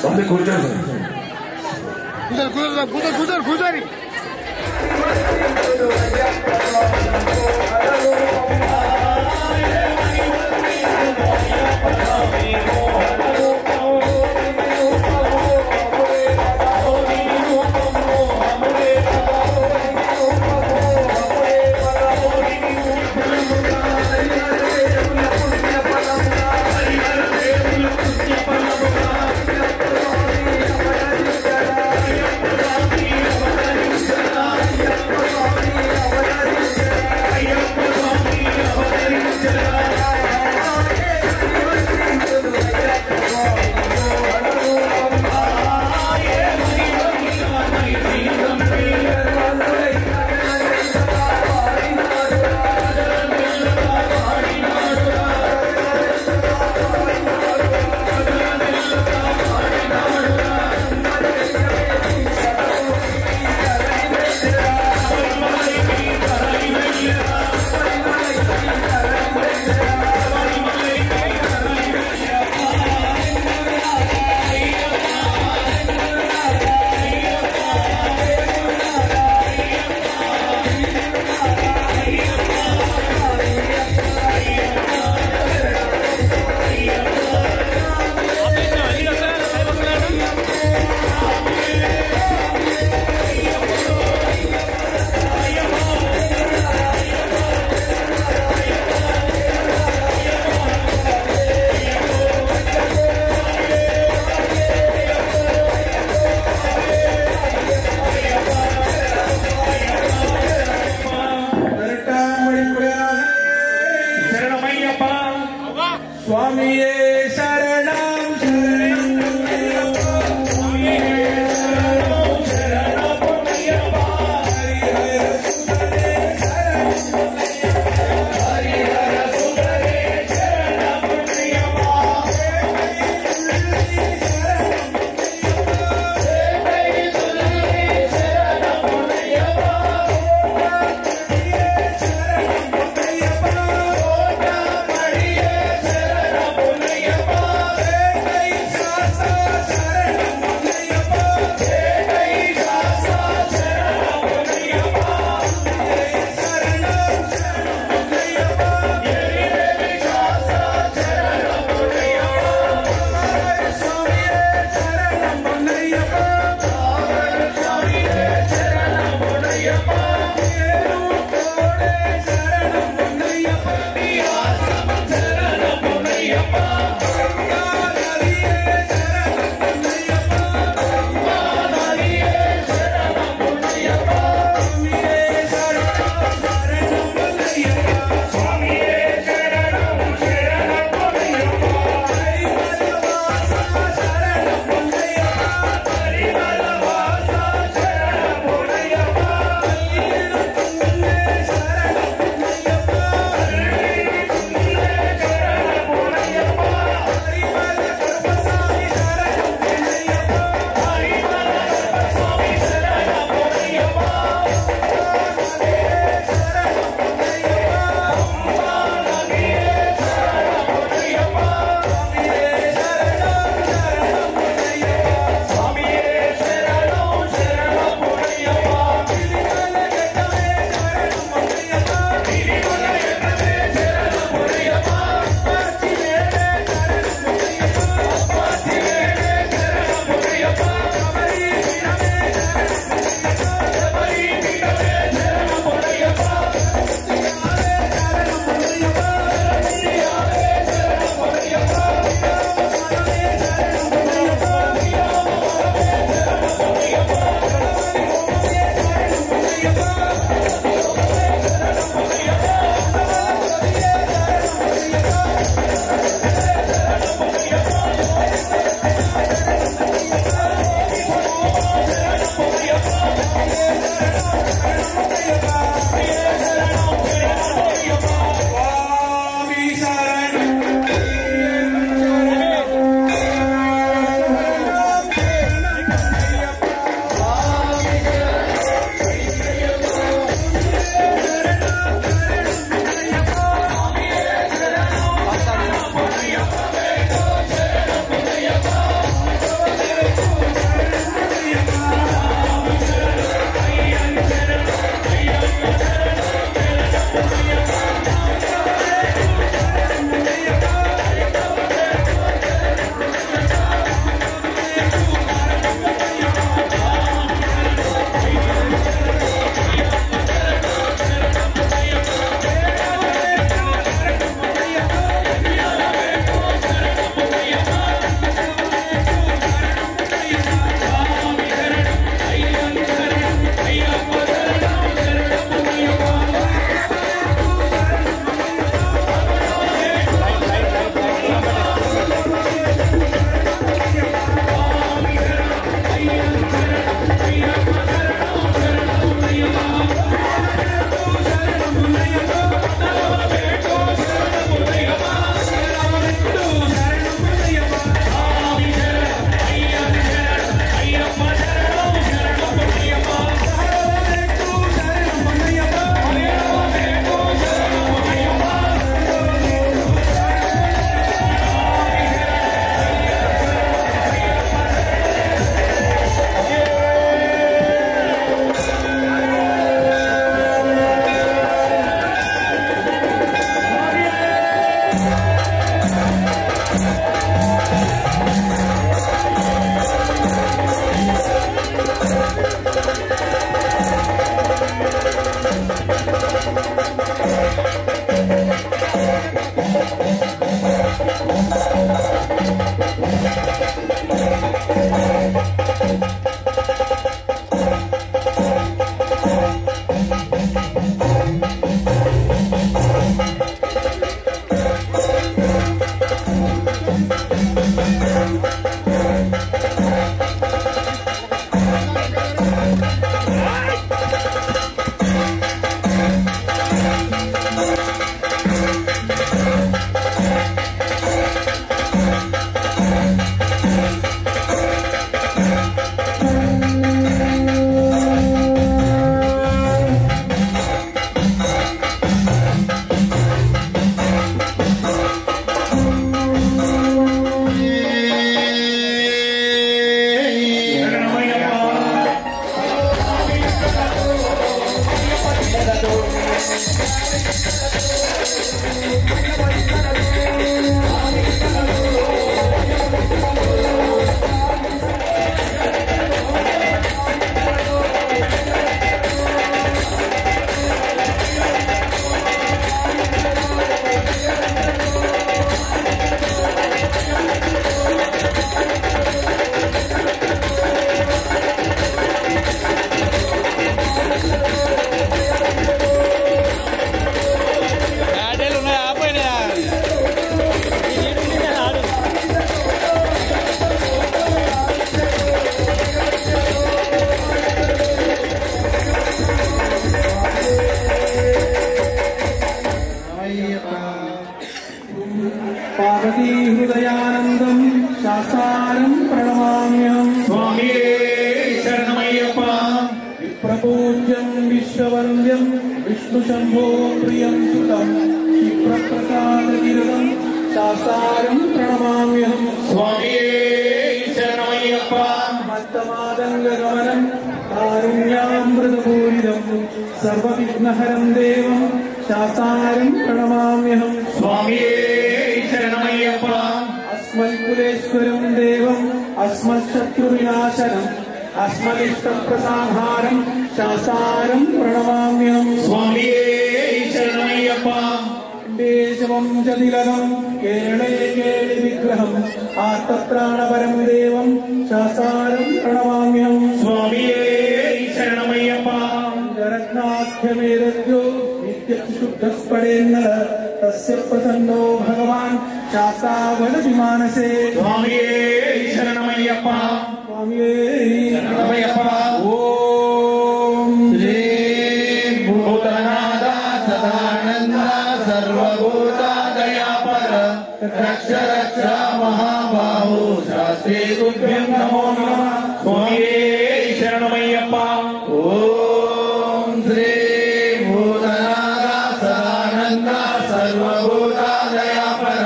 స్వామి కూర్చోండి కూర్చోని అయ్యప్ప వంద్యం విష్ణు శంభో ప్రియం సుతం క్షిప్రప్రసాదగిరిదం శాసారం ప్రణమామ్యహం స్వామియే శరణమయ్యప్ప మత్తమాదంగగమనం కారుణ్యామృతపూరితం సర్వవిఘ్నహరం దేవం శాసారం ప్రణమామ్యహం స్వామియే శరణమయ్యప్ప అస్మత్కులేశ్వరం దేవం అస్మశత్రువినాశనం అస్మదిష్టప్రసాహారం శాసారం ప్రణమామ్యహం స్వామియే శరణమయ్యప్ప దేశవం చదిలనం కేరళే కేళి విగ్రహం ఆర్తత్రాణపరం దేవం శాసారం ప్రణమామ్యహం స్వామియే శరణమయ్యప్ప రత్నాఖ్యమేరద్యో నిత్యశుద్ధస్పడేన్నర తస్య ప్రసన్నో భగవాన్ శాసావలతి మానసే స్వామియే శరణమయ్యప్ప స్వామియే శరణమయ్యప్ప ఓం శ్రీ భూతనాథ సదానంద సర్వభూతాదయాపర రక్ష రక్ష మహాబాహు శాస్త్రీ తుభ్యం నమో నమః స్వామియే శరణమయ్యప్ప ఓం శ్రీ భూతనాథ సదానంద సర్వభూతాదయాపర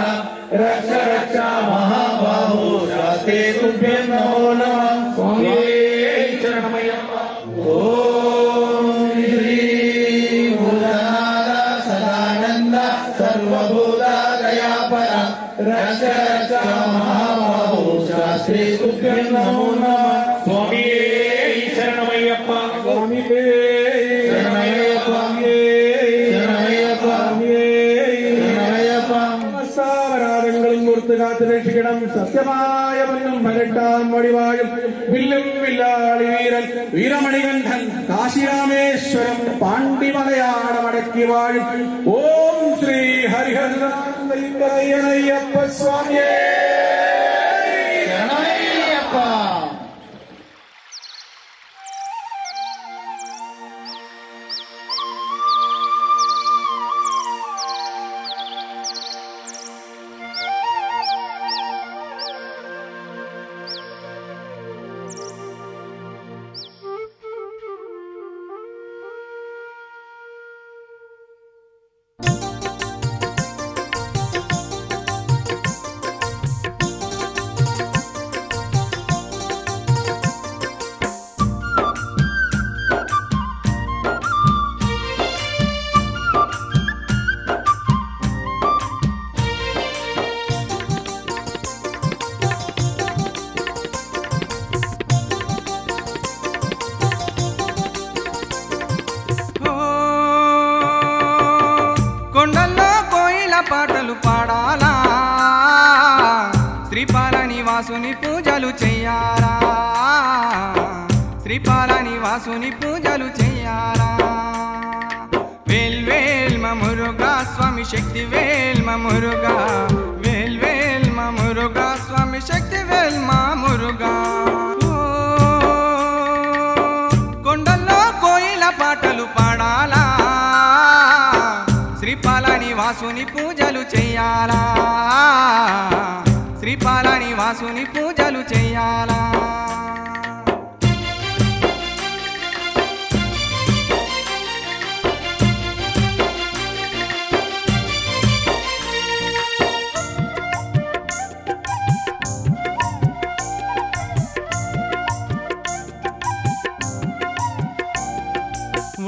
రక్ష రక్ష మహాబాహు శాస్త్రీ తుభ్యం నమో నమః స్వామియే శరణమయ్యప్ప ఓం శ్రీ భూతనాథ సదానంద సర్వభూతాదయాపర రక్ష రక్ష మహాబాహు శాస్త్రీ తుభ్యం నమో నమః స్వామియే శరణమయ్యప్ప స్వామియే శరణమయ్యప్ప శరణమయ్యప్ప శరణమయ్యప్ప സാവരാതങ്ങളും മുറുത്തുകാത്ത് രക്ഷിക്കണം സത്യമായവനും ഭരട്ടാൻ വടിവാഴും വില്ലും വില്ലാളി വീരൻ വീരമണികണ്ഠൻ കാശിരാമേശ്വരം പാണ്ഡിമലയാടമടക്കി വാഴും ഓം ശ്രീ ഹരിഹരയ്യപ്പ സ്വാമിയേ శరణమయ్యప్ప కొండల్లో కోయిల పాటలు పాడాలా శ్రీపాల నివాసుని పూజలు చెయ్యాలా శ్రీపాల నివాసుని పూజలు చెయ్యాలా వేల్ వేల్ మురుగా స్వామి శక్తి వేల్ మురుగా వేల్ వేల్ మురుగా స్వామి శక్తి వేల్ మురుగా కొండల్లో కోయిల పాటలు పాడాలా శ్రీపాల నివాసుని పూజలు చెయ్యాలా శ్రీపాల నివాసుని పూజలు చెయ్యాలా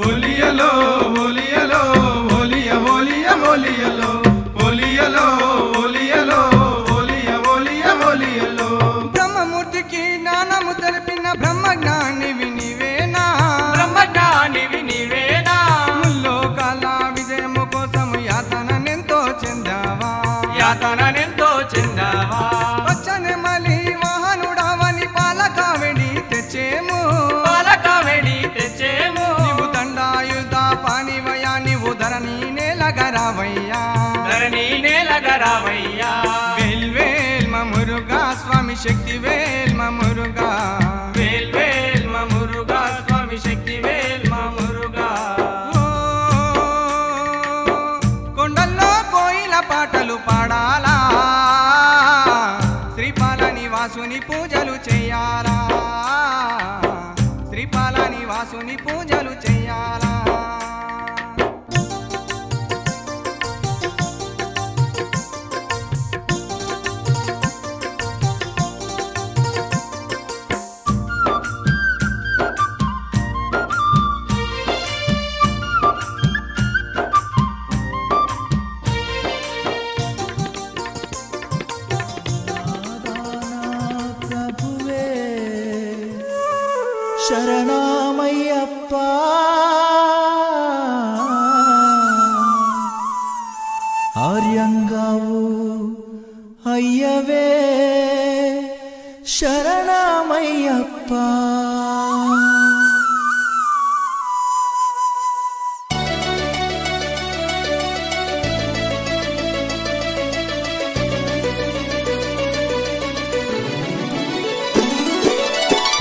ఒలియలో ఒలియలో ఒలియ ఒలియ ఒలియలో ఒలియలో ఒలియలో ఒలియ ఒలియ ఒలియలో బ్రహ్మమూర్తికి జ్ఞానము తెలిపిన బ్రహ్మజ్ఞానివి నీవేనా బ్రహ్మజ్ఞానివి నీవేనా ముల్లోకాల విజయము కోసం యాతననెంతో చెందావా యాతననెంతో చెందావా వచ్చనే మలి వాహనుడవని పాలకావెడి తెచ్చేము పాలకావెడి తెచ్చేము నీవు దండాయుధ పానివయా నీవు ధరణి నేలగరావయ్యా ధరణి నేలగరావయ్యా వేల్ వేల్ మురుగా స్వామి శక్తి వేల్ మురుగా వేల్ వేల్ మురుగా స్వామి శక్తి వేల్ మురుగా కొండల్లో కోయిల పాటలు పాడాలా శ్రీపాల నివాసుని పూజలు చెయ్యాలా శ్రీపాల నివాసుని పూజలు చెయ్యాలా శరణమయ్యప్ప ఆర్యంగావు అయ్యవే శరణమయ్యప్ప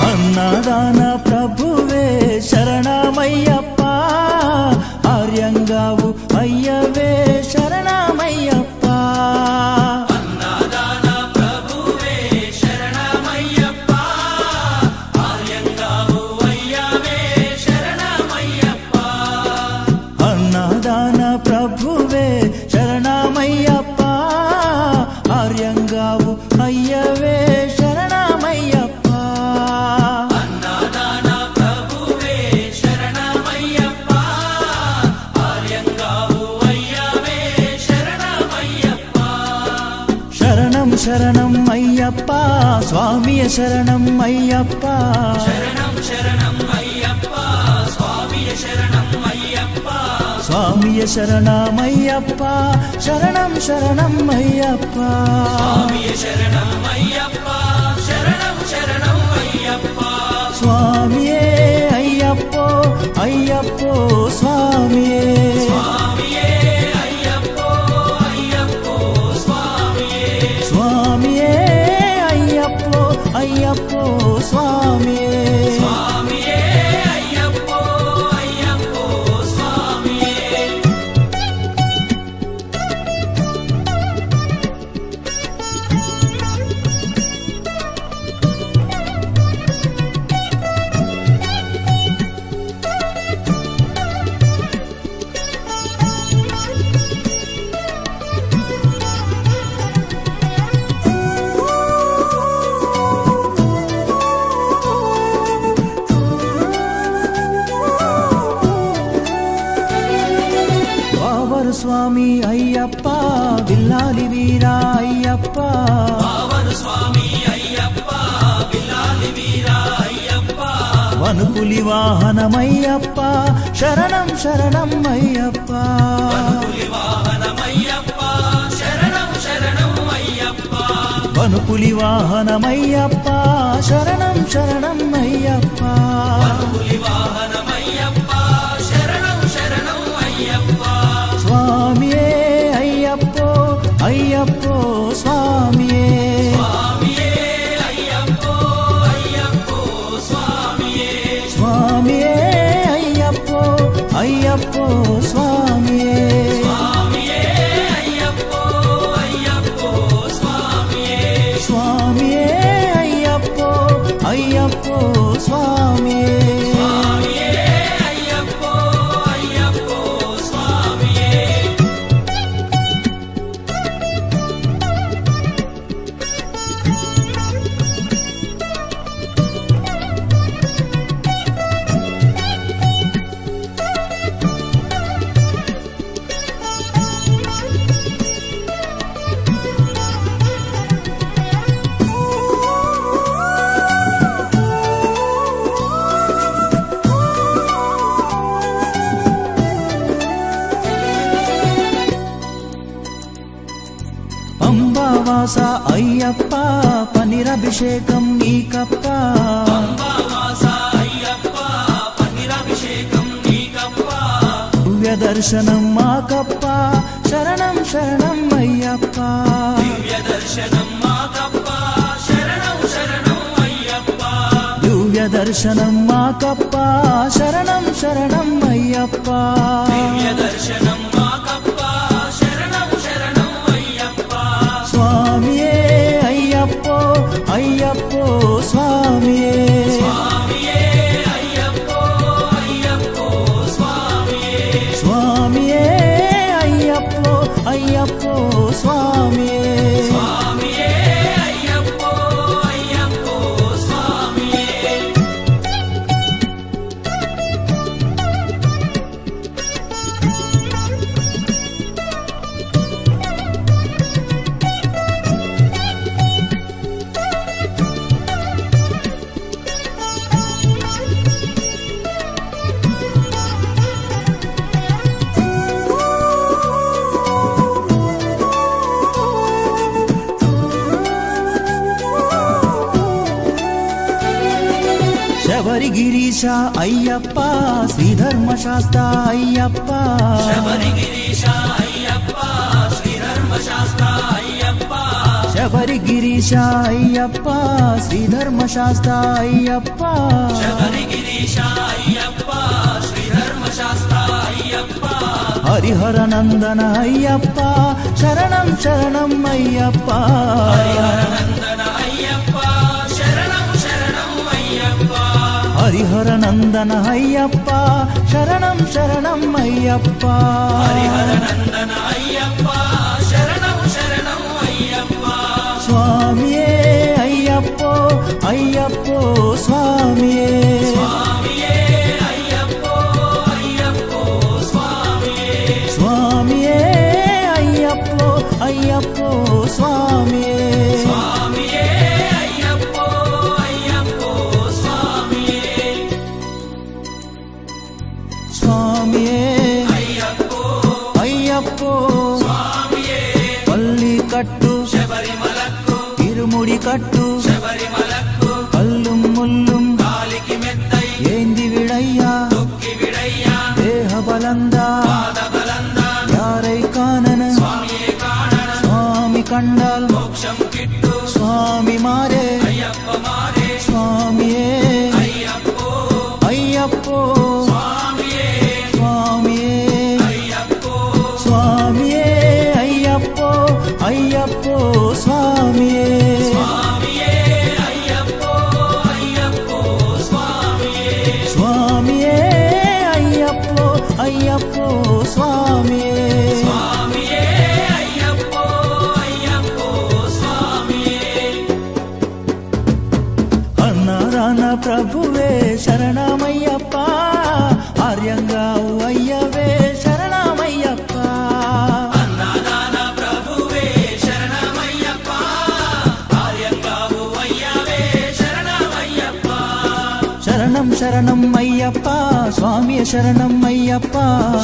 అన్నదాన ప్రభువే శరణమయ్యప్ప ఆర్యంగావు అయ్యవే శరణమయ్యప్ప అన్నదాన ప్రభువే శరణమయ్యప్ప ఆర్యంగావు అయ్యవే శరణమయ్యప్ప అన్నదాన ప్రభువే శరణమయ్యప్ప ఆర్యంగావు అయ్యవే శరణమయ్యప్ప అన్నదాన ప్రభువే శరణమయ్యప్ప ఆర్యంగావు అయ్యవే శరణమయ్యప్ప శరణం శరణం అయ్యప్ప స్వామియ శరణం అయ్యప్ప శరణం శరణం అయ్యప్ప స్వామియ శరణం అయ్యప్ప స్వామియ శరణమయ్యప్ప శరణం శరణం అయ్యప్ప స్వామియ శరణం అయ్యప్ప శరణం శరణం అయ్యప్ప స్వామియే అయ్యప్పో అయ్యప్పో స్వామియే స్వామియే అయ్యప్పో అయ్యప్పో స్వామియే స్వామియే అయ్యప్పో అయ్యప్పో స్వామియే స్వామియే అయ్యప్పో అయ్యప్పో స్వామియే వావరు స్వామి అయ్యప్ప విల్లాలి వీరా అయ్యప్ప పావన స్వామి అయ్యప్ప బిల్లాలి వీరా అయ్యప్ప వనుపులి వాహనమయ్యప్ప శరణం శరణం అయ్యప్ప పులి వాహనమయ్యప్ప శరణం శరణం అయ్యప్ప వనుపులి వాహనమయ్యప్ప శరణం శరణం అయ్యప్ప పులి వాహనమయ్యప్ప శరణం శరణం అయ్యప్ప స్వామియే అయ్యప్పో అయ్యప్పో స్వామియే స్వామియే అయ్యప్పో అయ్యప్పో స్వామియే స్వామియే అయ్యప్పో అయ్యప్పో స్వామియే స్వామియే అయ్యప్పో అయ్యప్పో స్వామియే స్వామియే అయ్యప్పో అయ్యప్పో స్వామియే స్వామియే అయ్యప్పో అయ్యప్పో స్వామియే పంబావాస అయ్యప్ప పనిరభిషేకం నీకప్ప అంబావాస అయ్యప్ప పన్నీరాభిషేకం నీకప్ప దివ్య దర్శనం మాకప్ప శరణం శరణం అయ్యప్ప దివ్య దర్శనం మాకప్ప శరణం శరణం అయ్యప్ప దివ్య దర్శనం మాకప్ప శరణం శరణం అయ్యప్ప దివ్య దర్శనం మాకప్ప శరణం శరణం అయ్యప్ప స్వామియే అయ్యప్పో అయ్యప్పో స్వామియే స్వామియే అయ్యప్పో అయ్యప్పో స్వామియే స్వామియే అయ్యప్పో అయ్యప్పో స్వామియే స్వామియే అయ్యప్పో అయ్యప్పో స్వామియే శబరిగిరీశ అయ్యప్ప శ్రీధర్మశాస్త్ర అయ్యప్ప శబరిగిరీశ అయ్యప్ప శ్రీధర్మశాస్త్ర అయ్యప్ప శబరిగిరీశ అయ్యప్ప శ్రీధర్మశాస్త్ర అయ్యప్ప శబరిగిరీశ అయ్యప్ప శ్రీధర్మశాస్త్ర అయ్యప్ప హరిహర నందన అయ్యప్ప శరణం శరణం అయ్యప్ప హరిహర నందన అయ్యప్ప శరణం శరణం అయ్యప్ప హరిహర నందన అయ్యప్ప శరణం శరణం అయ్యప్ప హరిహర నందన అయ్యప్ప శరణం శరణం అయ్యప్ప స్వామియే అయ్యప్పో అయ్యప్పో స్వామియే స్వామియే అయ్యప్పో అయ్యప్పో స్వామియే స్వామియే అయ్యప్పో అయ్యప్పో స్వామియే స్వామియే అయ్యప్పో అయ్యప్పో స్వామియే స్వామియే అయ్యప్పో అయ్యప్పో స్వామియే పల్లి కట్టు శబరిమలకు ఇరుముడి కట్టు శబరిమలకు కల్లుం ముల్లుం కాలికి మెత్తై ఏంది విడయ్యా తొక్కి విడయ్యా దేహ బలందా పాద బలందా యారై కానన స్వామియే కాణన స్వామి కండాల్ మోక్షం కిట్టు స్వామి మారే అయ్యప్ప మారే స్వామియే అయ్యప్పో అయ్యప్పో స్వామియే స్వామియే అయ్యప్పో స్వామియే అయ్యప్పో అయ్యప్పో స్వామియే స్వామియే అయ్యప్పో అయ్యప్పో స్వామియే స్వామియే అయ్యప్పో అయ్యప్పో స్వామియే స్వామియే అయ్యప్పో అయ్యప్పో స్వామియే అన్నారాన ప్రభువే శరణమయ్యప్ప ఆర్యంగావు అయ్యవే శరణమయ్యప్ప అన్నదాన ప్రభువే శరణమయ్యప్ప ఆర్యంగావు అయ్యవే శరణమయ్యప్ప శరణం శరణం అయ్యప్ప స్వామియ శరణం అయ్యప్ప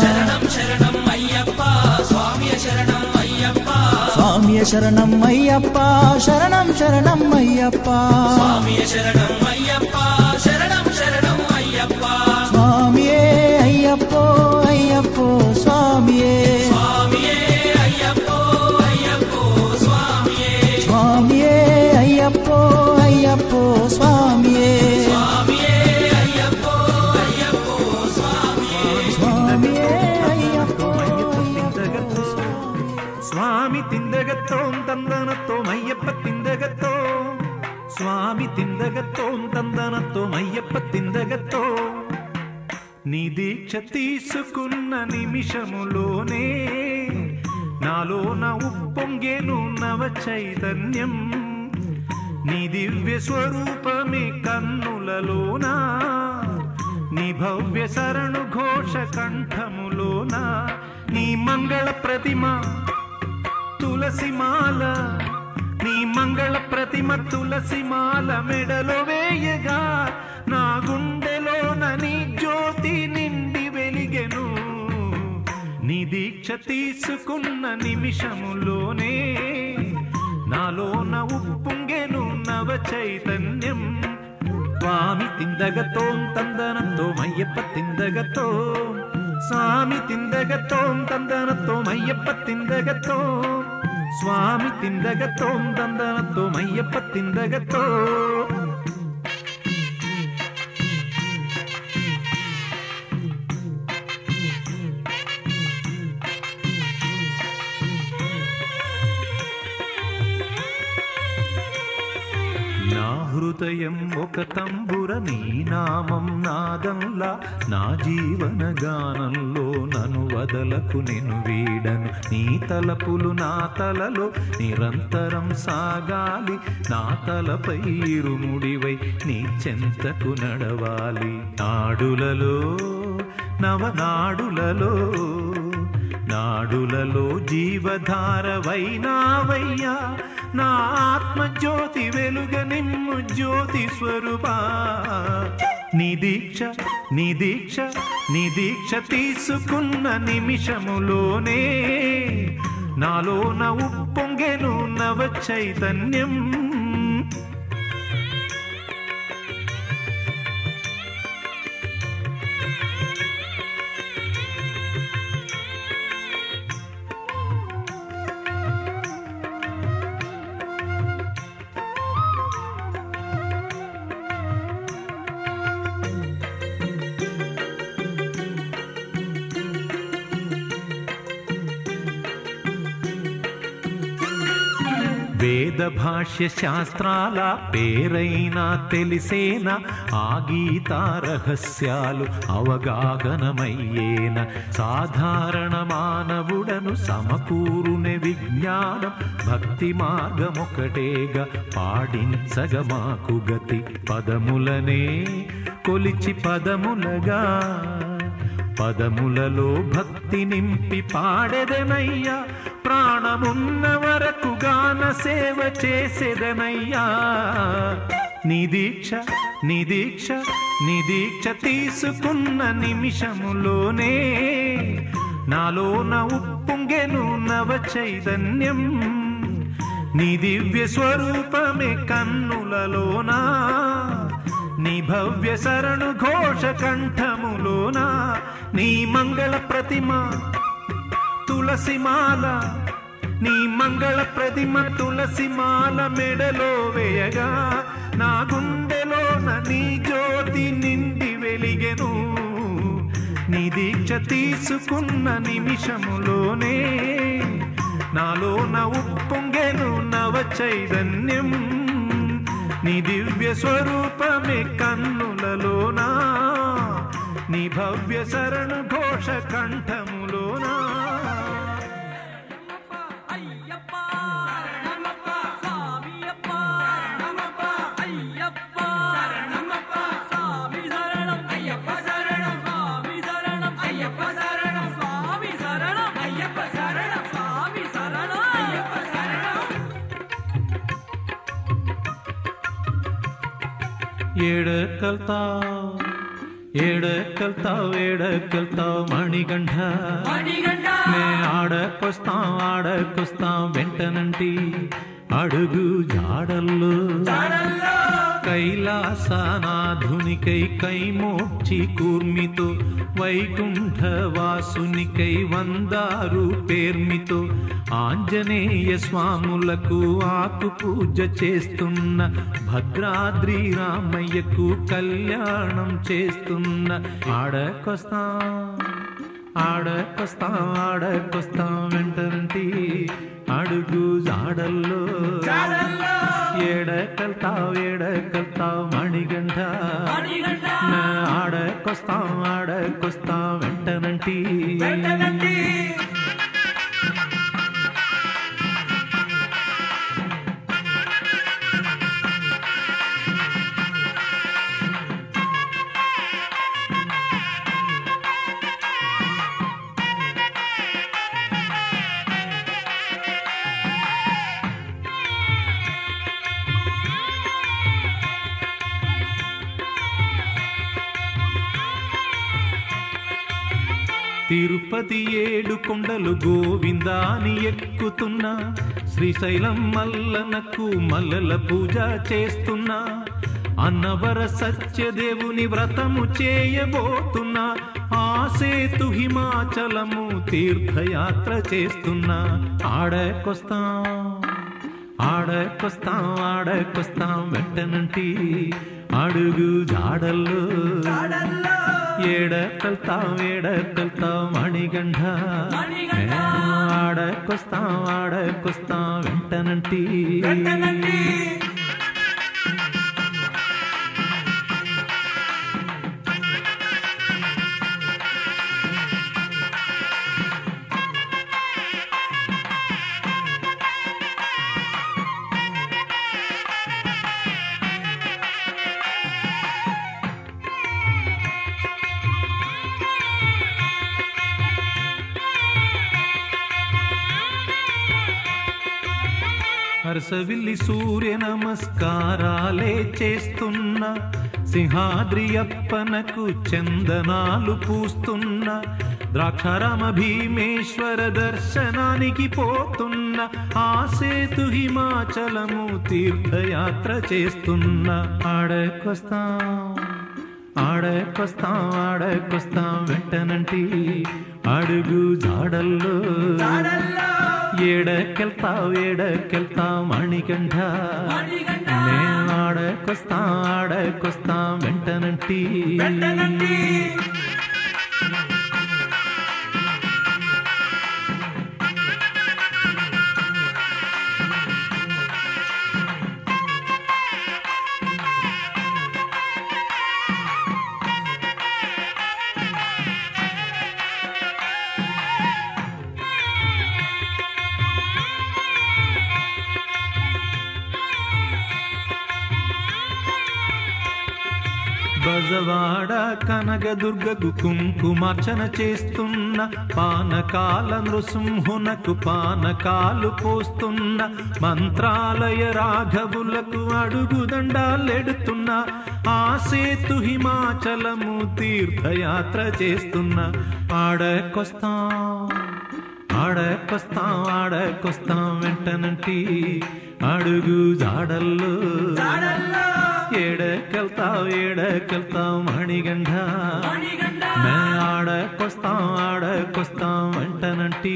శరణం శరణం అయ్యప్ప స్వామియ శరణం అయ్యప్ప స్వామియ శరణం అయ్యప్ప శరణం శరణం అయ్యప్ప స్వామియ శరణం అయ్యప్ప శరణం శరణం అయ్యప్ప స్వామియే అయ్యప్పో అయ్యప్పో స్వామియే స్వామియే అయ్యప్పో అయ్యప్పో స్వామియే స్వామియే అయ్యప్పో అయ్యప్పో స్వామియే స్వామియే అయ్యప్పో అయ్యప్పో స్వామియే స్వామియే అయ్యప్పో స్వామి తిందగత్తోం తందనతో అయ్యప్ప తిందగత్తో స్వామి తిందగత్తోం తందనతో అయ్యప్ప తిందగత్తో నీ దీక్ష తీసుకున్న నిమిషములోనే నాలోన ఉప్పొంగేను నవ చైతన్యం నీ దివ్య స్వరూపమే కన్నులలోనా నీ భవ్య శరణు ఘోష కంఠములోన నీ మంగళ ప్రతిమ తులసిమాల నీ మంగళ ప్రతిమ తులసిమాల మెడలో వేయగా నా గుండెలోన నీ జ్యోతి నిండి వెలిగెను నీ దీక్ష తీసుకున్న నిమిషములోనే నాలోన ఉప్పొంగెను నవ చైతన్యం స్వామి తిందగతోం తందనతో అయ్యప్ప తిందగతో స్వామి తిందగతోం తందనతో అయ్యప్ప తిందగతో స్వామి తిందగతోం తందనతో అయ్యప్ప తిందగతో నా హృదయం ఒక తంబుర నీ నామం నాదంలా నా జీవన గానంలో నన్ను వదలకు నేను వీడను నీ తలపులు నా తలలో నిరంతరం సాగాలి నా తలపై ఇరుముడివై నీ చెంతకు నడవాలి నాడులలో నవనాడులలో నాడులలో జీవధారవైనావయ్యా నా ఆత్మజ్యోతి వెలుగ నిమ్ము జ్యోతి స్వరూపా నీ దీక్ష నీ దీక్ష నీ దీక్ష తీసుకున్న నిమిషములోనే నాలోన ఉప్పొంగెను నవ చైతన్యం వేద భాష్య శాస్త్రాల పేరైనా తెలిసేనా ఆ గీతా రహస్యాలు అవగాహనమయ్యేన సాధారణ మానవుడను సమకూరునే విజ్ఞానం భక్తి మార్గమొకటేగా పాడించగ మాకు గతి పదములనే కొలిచి పదములగా పదములలో భక్తి నింపి పాడెదనయ్యా ప్రాణమున్న వరకు గాన సేవ చేసేదనయ్యా నీ దీక్ష నీ దీక్ష నీ దీక్ష తీసుకున్న నిమిషములోనే నాలోన ఉప్పొంగెను నవ చైతన్యం నీ దివ్య స్వరూపమే కన్నులలోనా నీ భవ్య శరణు ఘోష కంఠములోనా నీ మంగళ ప్రతిమ తులసిమాల నీ మంగళ ప్రతిమ తులసిమాల మెడలో వేయగా నా గుండెలోన నీ జ్యోతి నిండి వెలిగెను నీ దీక్ష తీసుకున్న నిమిషములోనే నాలోన ఉప్పొంగెను నవ చైతన్యం నీ దివ్య స్వరూపమే కన్నులలోనా నీ భవ్య శరణు ఘోష కంఠములోనా ఏడకల్తావు మణిగంఠ నే ఆడకొస్తాం వెంటనంటి అడుగు జాడల్లో కైలాసనాధునికై కైమోక్షి కూర్మితో వైకుంఠవాసునికై వందారు పేర్మితో ఆంజనేయ స్వాములకు ఆకు పూజ చేస్తున్న భద్రాద్రి రామయ్యకు కళ్యాణం చేస్తున్న ఆడకొస్తాం వెంటనంటి అడుగు జాడల్లో ఏడకల్తావు మణిగంఠ ఆడకొస్తాం వెంటనంటి తిరుపతి 7 కొండలు గోవిందాని ఎక్కుతున్నా శ్రీశైలం మల్లనకు మల్లల పూజ చేస్తున్నా అన్నవర సత్యదేవుని వ్రతము చేయబోతున్నా ఆ సేతు హిమాచలము తీర్థయాత్ర చేస్తున్నా ఆడకొస్తాం వెంటనంటి అడుగు జాడల్లో ఏడకల్తావు మణిగంఠ ఆడకొస్తాం వెంటనంటి హర్షవిల్లి సూర్య నమస్కారాలే చేస్తున్నా సింహాద్రి అప్పనకు చందనాలు పూస్తున్నా ద్రాక్షారామ భీమేశ్వర దర్శనానికి పోతున్నా ఆ సేతు హిమాచలము తీర్థయాత్ర చేస్తున్నా ఆడకొస్తాం వెంటనంటి అడుగు జాడల్లో ఏడకెళ్తావు మణికంఠ నేను ఆడకొస్తాం వెంటనంటి బజవాడ కనకదుర్గకు కుంకుమార్చన చేస్తున్న పానకాల నృసింహునకు పానకాలు పోస్తున్న మంత్రాలయ రాఘవులకు అడుగుదండాలెడుతున్న ఆ సేతు హిమాచలము తీర్థయాత్ర చేస్తున్న ఆడకొస్తాం వెంటనంటి అడుగు జాడల్లో ఏడకెళ్తాం మణిగండ మే ఆడకొస్తాం వెంటనంటి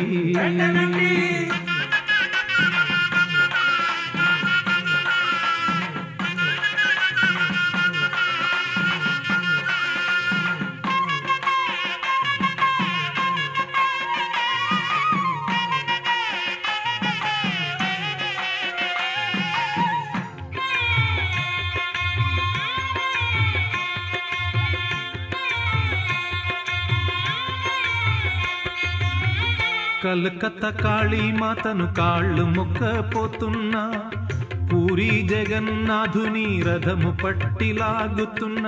కలకత్తా కాళీమాతను కాళ్ళు మొక్కపోతున్నా పూరి జగన్నాథుని రథము పట్టిలాగుతున్న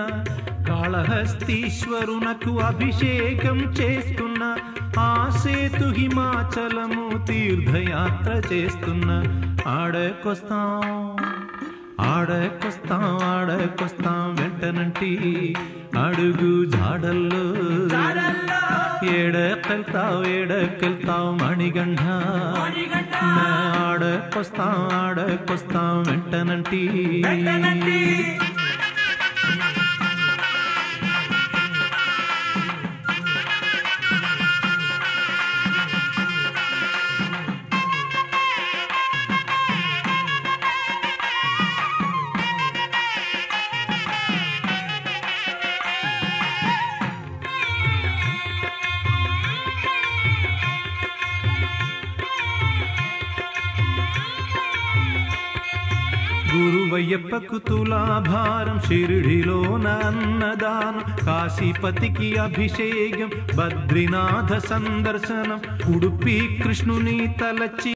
కాళహస్తీశ్వరునకు అభిషేకం చేస్తున్న ఆ సేతు హిమాచలము తీర్థయాత్ర చేస్తున్న ఆడకొస్తాం వెంటనంటి అడుగు జాడల్లో ఏడకెళ్తాం మణిగండ ఆడకొస్తాం వెంటనంటి గురువయ్యప్పకు తులాభారం షిరిడిలోన అన్నదానం కాశీపతికి అభిషేకం బద్రీనాథ సందర్శనం ఉడుపి కృష్ణుని తలచి